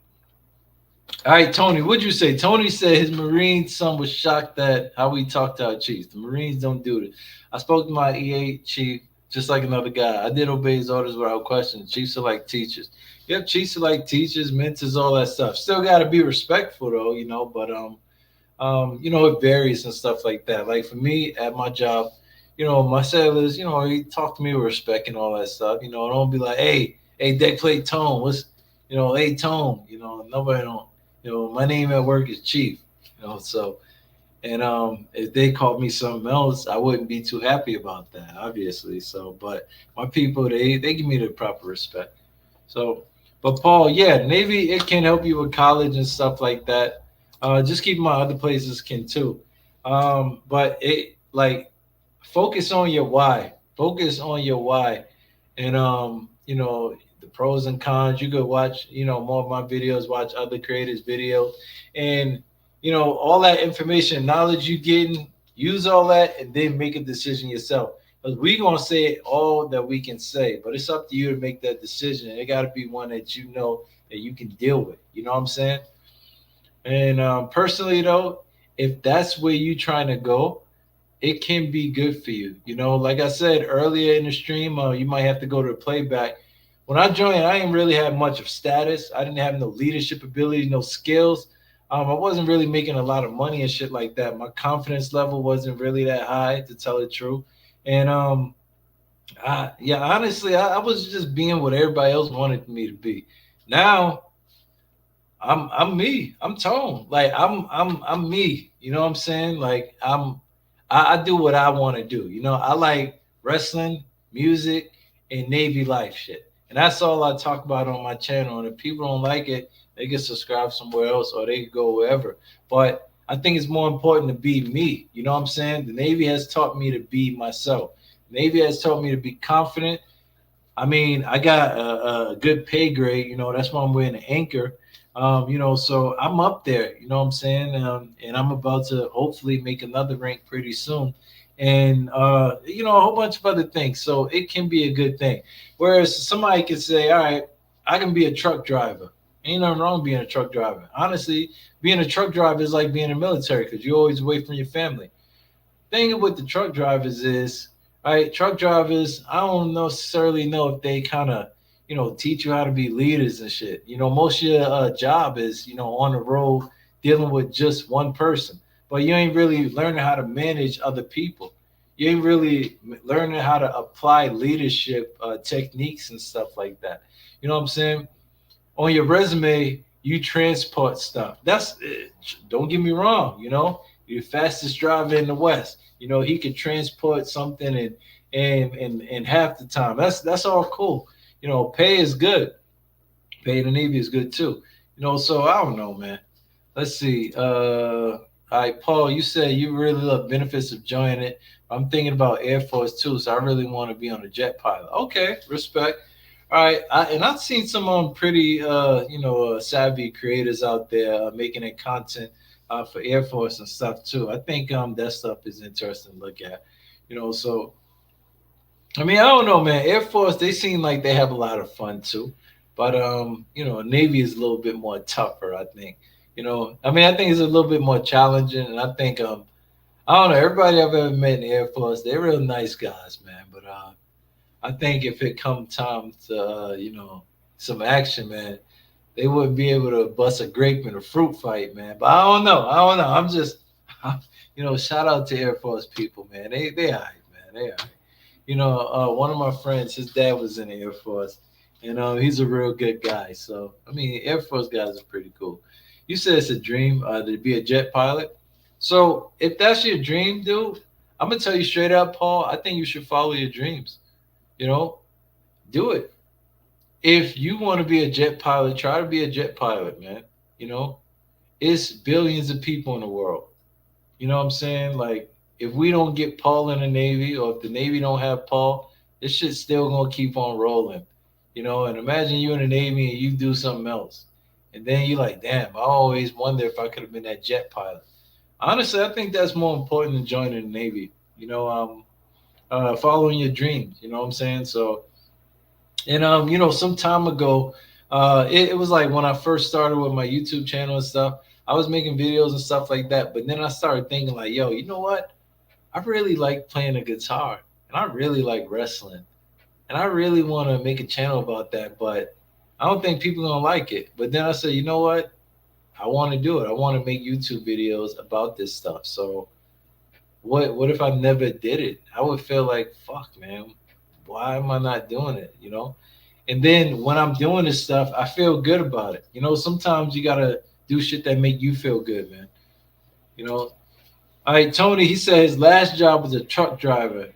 All right, Tony, what'd you say? Tony said his Marine son was shocked at how we talked to our chiefs. The Marines don't do this. I spoke to my EA chief just like another guy. I did obey his orders without question. Chiefs are like teachers. Yep, chiefs are like teachers, mentors, all that stuff. Still got to be respectful though, but it varies and stuff like that. Like for me at my job, my sailors, he talk to me with respect and all that stuff. Don't be like, hey, deck plate Tone, hey Tone, nobody don't. My name at work is Chief. So and if they called me something else, I wouldn't be too happy about that, obviously. So, but my people, they give me the proper respect. So, but Paul, yeah, Navy it can help you with college and stuff like that. Just keep in mind other places can too. But it like focus on your why. Focus on your why, and the pros and cons. You could watch, more of my videos, watch other creators' videos, and all that information, knowledge you getting, use all that, and then make a decision yourself. Because we gonna say all that we can say, but it's up to you to make that decision. It got to be one that you know that you can deal with. You know what I'm saying? And personally, though, if that's where you trying to go, it can be good for you. Like I said earlier in the stream, you might have to go to the playback. When I joined, I didn't really have much of status. I didn't have no leadership ability, no skills. I wasn't really making a lot of money and shit like that. My confidence level wasn't really that high, to tell the truth. And yeah, honestly, I was just being what everybody else wanted me to be. Now I'm me. I'm Tone. Like I'm me. You know what I'm saying? Like I do what I want to do. I like wrestling, music, and Navy life shit. And that's all I talk about on my channel. And if people don't like it, they can subscribe somewhere else or they can go wherever. But I think it's more important to be me. You know what I'm saying? The Navy has taught me to be myself. The Navy has taught me to be confident. I mean, I got a good pay grade. That's why I'm wearing an anchor. So I'm up there. You know what I'm saying? And I'm about to hopefully make another rank pretty soon, and a whole bunch of other things. So it can be a good thing. Whereas somebody could say, "All right, I can be a truck driver." Ain't nothing wrong with being a truck driver. Honestly, being a truck driver is like being in the military because you're always away from your family. Thing with the truck drivers is, right? Truck drivers, I don't necessarily know if they kind of, teach you how to be leaders and shit. Most of your job is, on the road dealing with just one person, but you ain't really learning how to manage other people. You ain't really learning how to apply leadership techniques and stuff like that. You know what I'm saying? On your resume, you transport stuff. That's don't get me wrong. You're the fastest driver in the West. He could transport something and half the time. That's all cool. Pay is good. Pay in the Navy is good too. So I don't know, man. Let's see. All right, Paul, you said you really love benefits of joining it. I'm thinking about Air Force too, so I really want to be on a jet pilot. Okay, respect. All right, and I've seen some pretty, savvy creators out there making it content for Air Force and stuff too. I think that stuff is interesting to look at. So I mean, I don't know, man. Air Force, they seem like they have a lot of fun too, but Navy is a little bit more tougher. I think. I mean, I think it's a little bit more challenging, and I think I don't know. Everybody I've ever met in the Air Force, they're real nice guys, man. But I think if it come time to some action, man, they wouldn't be able to bust a grape in a fruit fight, man. But I don't know. I don't know. I'm just shout out to Air Force people, man. They all right, man. They all right. One of my friends, his dad was in the Air Force, and he's a real good guy. So I mean, Air Force guys are pretty cool. You said it's a dream to be a jet pilot. So if that's your dream, dude, I'm gonna tell you straight up, Paul. I think you should follow your dreams. You know, do it. If you want to be a jet pilot, try to be a jet pilot, man. You know, it's billions of people in the world. You know what I'm saying? Like, if we don't get Paul in the Navy, or if the Navy don't have Paul, this shit's still gonna keep on rolling. And imagine you in the Navy and you do something else, and then you're like, damn, I always wonder if I could have been that jet pilot. Honestly, I think that's more important than joining the Navy. Following your dreams. You know what I'm saying? So, and some time ago, it was like when I first started with my YouTube channel and stuff. I was making videos and stuff like that, but then I started thinking like, yo, you know what? I really like playing the guitar, and I really like wrestling, and I really want to make a channel about that, but I don't think people are gonna like it. But then I said, you know what? I want to do it. I want to make YouTube videos about this stuff. So what if I never did it? I would feel like, fuck, man, why am I not doing it? And then when I'm doing this stuff, I feel good about it. Sometimes you gotta do shit that make you feel good, man. All right, Tony, he said his last job was a truck driver.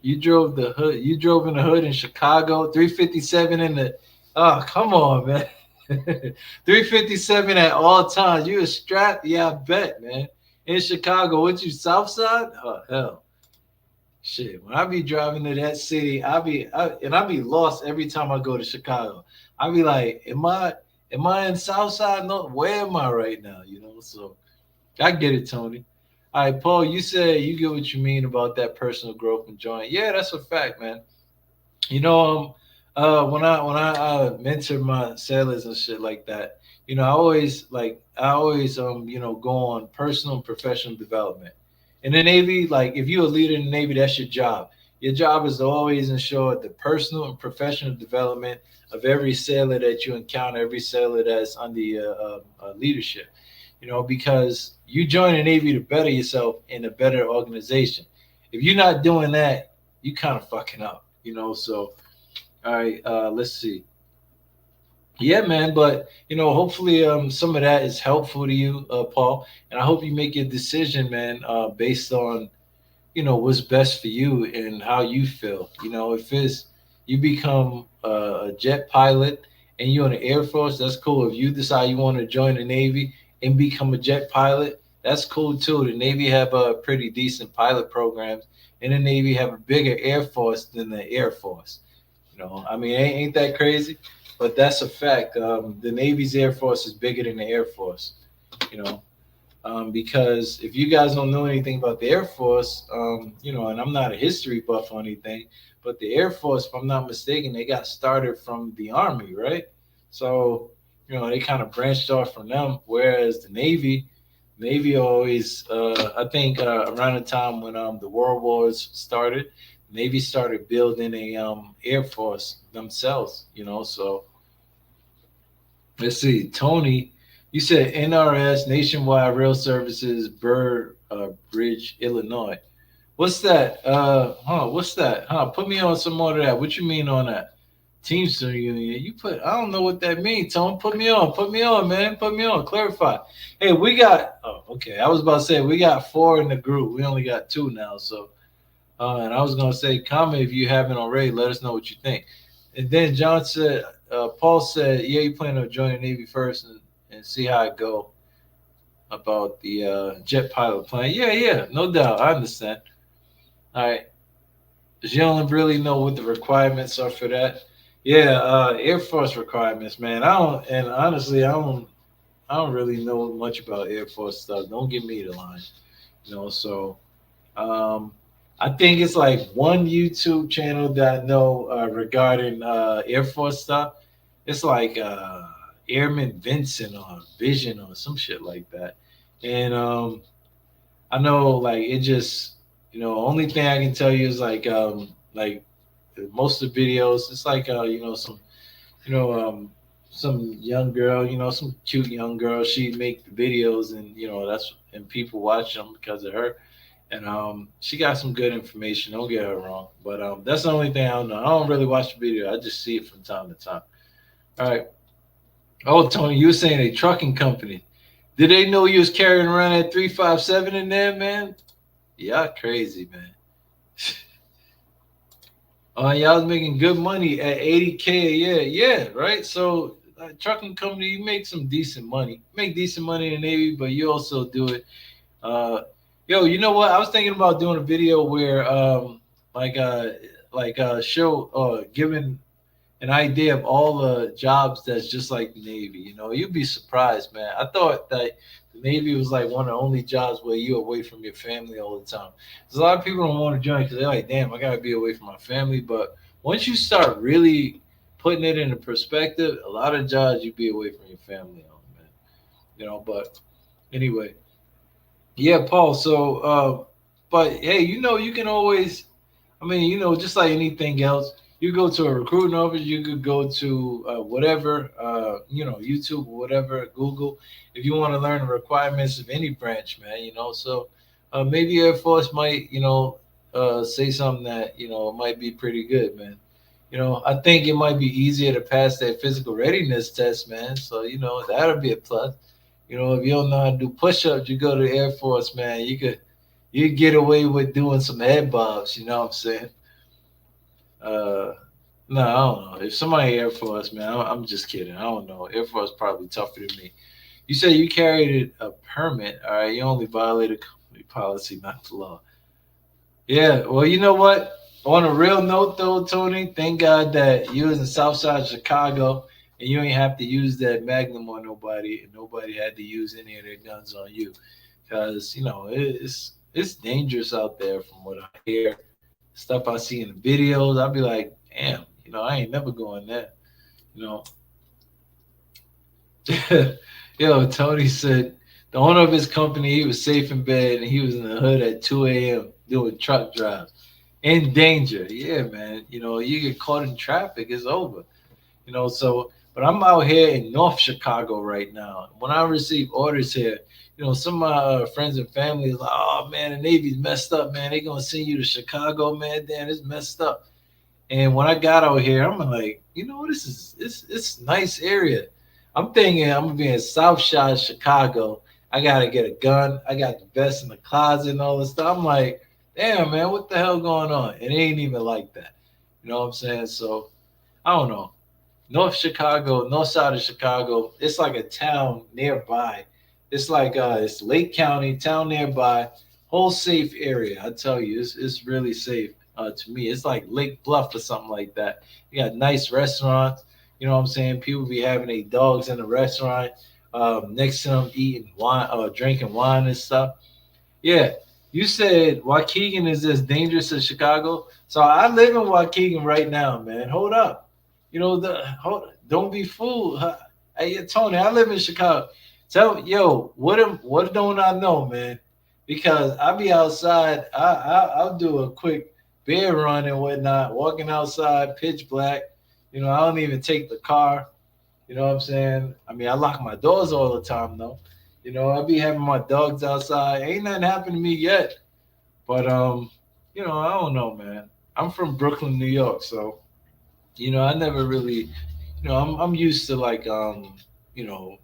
You drove the hood. You drove in the hood in Chicago. 357 in the. Oh, come on, man. 357 at all times. You a strapped? Yeah, I bet, man. In Chicago, what you South Side? Oh hell. Shit, when I be driving to that city, I be lost every time I go to Chicago. I be like, am I in Southside? No, where am I right now? So I get it, Tony. All right, Paul, you said you get what you mean about that personal growth and joint. Yeah, that's a fact, man. You know, when I mentor my sailors and shit like that, I always go on personal and professional development. In the Navy, like if you're a leader in the Navy, that's your job. Your job is to always ensure the personal and professional development of every sailor that you encounter, every sailor that's under your leadership. Because you join the Navy to better yourself in a better organization. If you're not doing that, you kind of fucking up. So all right, let's see. Yeah, man, but hopefully some of that is helpful to you, Paul, and I hope you make your decision, man, based on what's best for you and how you feel. If it's you become a jet pilot and you're in the Air Force, that's cool. If you decide you want to join the Navy and become a jet pilot, that's cool too. The Navy have a pretty decent pilot programs, and the Navy have a bigger Air Force than the Air Force. I mean, ain't that crazy? But that's a fact. The Navy's Air Force is bigger than the Air Force. You know, because if you guys don't know anything about the Air Force, and I'm not a history buff or anything, but the Air Force, if I'm not mistaken, they got started from the Army, right? So, they kind of branched off from them. Whereas the Navy always, I think, around the time when the World Wars started, Navy started building a Air Force themselves. So let's see, Tony, you said NRS Nationwide Rail Services, Bridge, Illinois. What's that? What's that? Put me on some more of that. What you mean on that? Teamster Union. I don't know what that means, Tony. Put me on. Put me on, man. Put me on. Clarify. Hey, we got, oh, okay. I was about to say, we got four in the group. We only got two now. So, and I was going to say, comment if you haven't already. Let us know what you think. And then Paul said, yeah, you plan on joining the Navy first and see how it go about the jet pilot plan. Yeah, yeah, no doubt. I understand. All right. Does you don't really know what the requirements are for that? Yeah, Air Force requirements, man. I don't, and honestly, I don't really know much about Air Force stuff. Don't give me the line, So, um, I think it's like one YouTube channel that I know regarding Air Force stuff. It's like Airman Vincent or Vision or some shit like that. And I know like it just only thing I can tell you is like most of the videos. It's like you know some young girl, some cute young girl. She make the videos and and people watch them because of her. And she got some good information. Don't get her wrong, but that's the only thing I don't know. I don't really watch the video. I just see it from time to time. All right. Oh, Tony, you were saying a trucking company. Did they know you was carrying around that 357 in there, man? Y'all crazy, man. Y'all was making good money at 80K a year. Yeah, right. So trucking company, you make some decent money. Make decent money in the Navy, but you also do it. Uh, yo, you know what? I was thinking about doing a video where like uh show giving an idea of all the jobs that's just like the Navy. You'd be surprised, man. I thought that the Navy was like one of the only jobs where you're away from your family all the time. There's a lot of people don't want to join because they're like, damn, I gotta be away from my family. But once you start really putting it into perspective, a lot of jobs you be away from your family on, man. But anyway, yeah, Paul. So, but hey, you can always I mean, just like anything else, you go to a recruiting office, you could go to whatever, YouTube or whatever, Google, if you want to learn the requirements of any branch, man, So maybe Air Force might, say something that, might be pretty good, man. I think it might be easier to pass that physical readiness test, man. So, that'll be a plus. If you don't know how to do push ups, you go to the Air Force, man. You get away with doing some head bobs, you know what I'm saying? Uh, no, I don't know. If somebody Air Force, man, I'm just kidding. I don't know. Air Force probably tougher than me. You say you carried a permit, all right? You only violated company policy, not the law. Yeah, well, you know what? On a real note, though, Tony, thank God that you was in Southside Chicago and you ain't have to use that Magnum on nobody, and nobody had to use any of their guns on you, because it's dangerous out there from what I hear, stuff I see in the videos. I'll be like, damn, I ain't never going there, you know. Yo, Tony said the owner of his company, he was safe in bed and he was in the hood at 2 a.m. doing truck drives. In danger. Yeah, man. You get caught in traffic, it's over. But I'm out here in North Chicago right now. When I receive orders here, some of my friends and family is like, oh man, the Navy's messed up, man. They gonna send you to Chicago, man. Damn, it's messed up. And when I got out here, I'm like, this a nice area. I'm thinking I'm gonna be in South Side Chicago. I gotta get a gun. I got the vest in the closet and all this stuff. I'm like, damn man, what the hell going on? It ain't even like that. You know what I'm saying? So I don't know. North Chicago, north side of Chicago, it's like a town nearby. It's like it's Lake County, town nearby, whole safe area. I tell you, it's really safe to me. It's like Lake Bluff or something like that. You got nice restaurants. You know what I'm saying? People be having their dogs in the restaurant, next to them eating wine, drinking wine and stuff. Yeah, you said Waukegan is as dangerous as Chicago. So I live in Waukegan right now, man. Hold up, don't be fooled. Huh? Hey, Tony, I live in Chicago. What don't I know, man? Because I be outside. I'll do a quick bear run and whatnot. Walking outside, pitch black. I don't even take the car. You know what I'm saying? I mean, I lock my doors all the time though. I be having my dogs outside. Ain't nothing happened to me yet. But I don't know, man. I'm from Brooklyn, New York, so I never really, I'm used to like you know,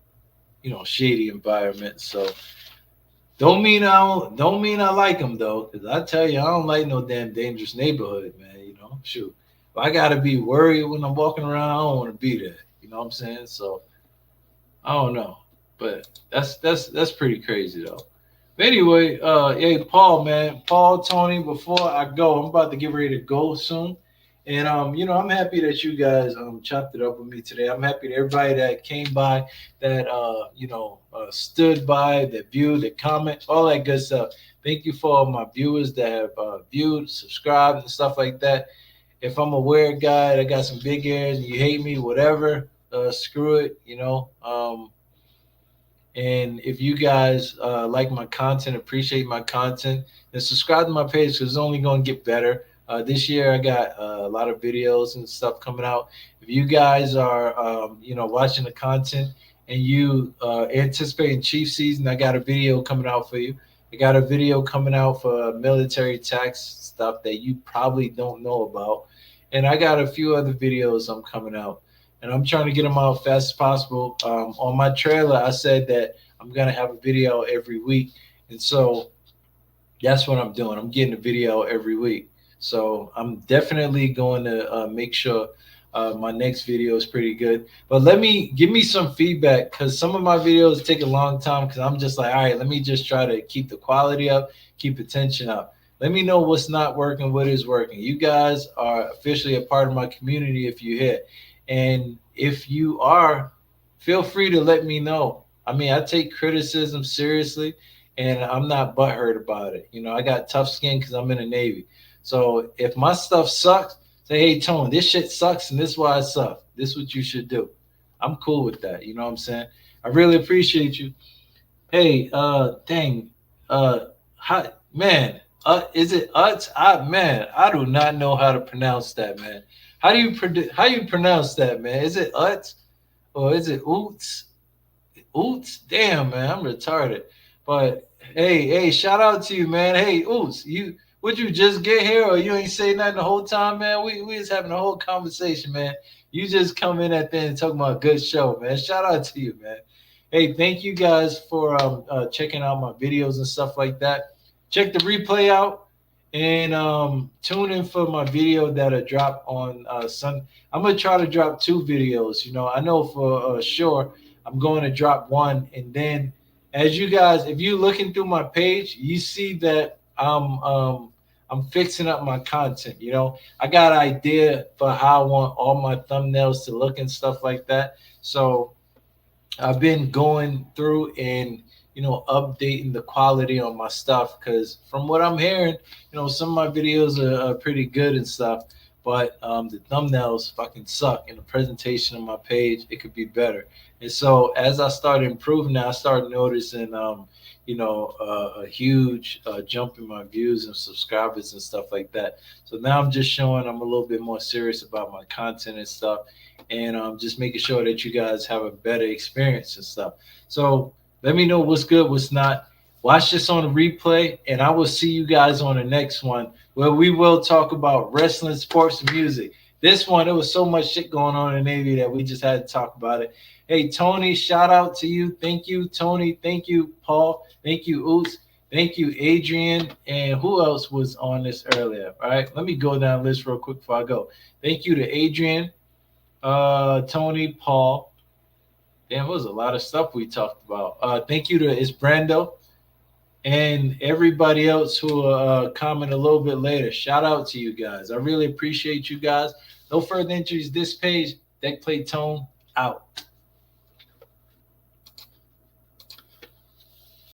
shady environments. So don't mean I like them though, because I tell you, I don't like no damn dangerous neighborhood, man. Shoot. If I gotta be worried when I'm walking around, I don't want to be there. You know what I'm saying? So I don't know, but that's pretty crazy though. But anyway, hey Paul, man, Paul, Tony. Before I go, I'm about to get ready to go soon, and I'm happy that you guys chopped it up with me today. I'm happy to everybody that came by, that stood by, that viewed, that comment, all that good stuff. Thank you for all my viewers that have viewed, subscribed, and stuff like that. If I'm a weird guy that got some big ears and you hate me, whatever, screw it. And if you guys like my content, appreciate my content, then subscribe to my page because it's only going to get better. This year, I got a lot of videos and stuff coming out. If you guys are, watching the content and you anticipating Chief season, I got a video coming out for you. I got a video coming out for military tax stuff that you probably don't know about. And I got a few other videos I'm coming out and I'm trying to get them out as fast as possible. On my trailer, I said that I'm gonna have a video every week, and so that's what I'm doing. I'm getting a video every week, so I'm definitely going to make sure my next video is pretty good. But give me some feedback because some of my videos take a long time because I'm just like, all right, let me just try to keep the quality up, keep attention up. Let me know what's not working, what is working. You guys are officially a part of my community if you're here. And if you are, feel free to let me know. I mean, I take criticism seriously and I'm not butthurt about it. I got tough skin because I'm in the Navy. So if my stuff sucks, say, hey, Tone, this shit sucks and this is why it sucks. This is what you should do. I'm cool with that. You know what I'm saying? I really appreciate you. Hey, dang, hi, man, is it Utz? I do not know how to pronounce that, man. How you pronounce that, man? Is it Utz or is it Oots? Oots, damn, man, I'm retarded. But hey, shout out to you, man. Hey, Oots, would you just get here or you ain't say nothing the whole time, man? We was having a whole conversation, man. You just come in at the end and talking about a good show, man. Shout out to you, man. Hey, thank you guys for checking out my videos and stuff like that. Check the replay out and tune in for my video that'll drop on Sunday. I'm gonna try to drop 2 videos. I know for sure I'm going to drop one, and then as you guys, if you're looking through my page, you see that I'm fixing up my content. You know, I got an idea for how I want all my thumbnails to look and stuff like that. So I've been going through and updating the quality on my stuff because from what I'm hearing, some of my videos are pretty good and stuff, but the thumbnails fucking suck and the presentation on my page it could be better. And so as I started improving, I started noticing a huge jump in my views and subscribers and stuff like that. So now I'm just showing I'm a little bit more serious about my content and stuff, and just making sure that you guys have a better experience and stuff. So let me know what's good, what's not. Watch this on the replay, and I will see you guys on the next one where we will talk about wrestling, sports, and music. This one, there was so much shit going on in the Navy that we just had to talk about it. Hey, Tony, shout out to you. Thank you, Tony. Thank you, Paul. Thank you, Oots. Thank you, Adrian. And who else was on this earlier? All right, let me go down the list real quick before I go. Thank you to Adrian, Tony, Paul. Damn, it was a lot of stuff we talked about. Thank you to Brando and everybody else who comment a little bit later. Shout out to you guys. I really appreciate you guys. No further entries this page. Deck Plate Tone out.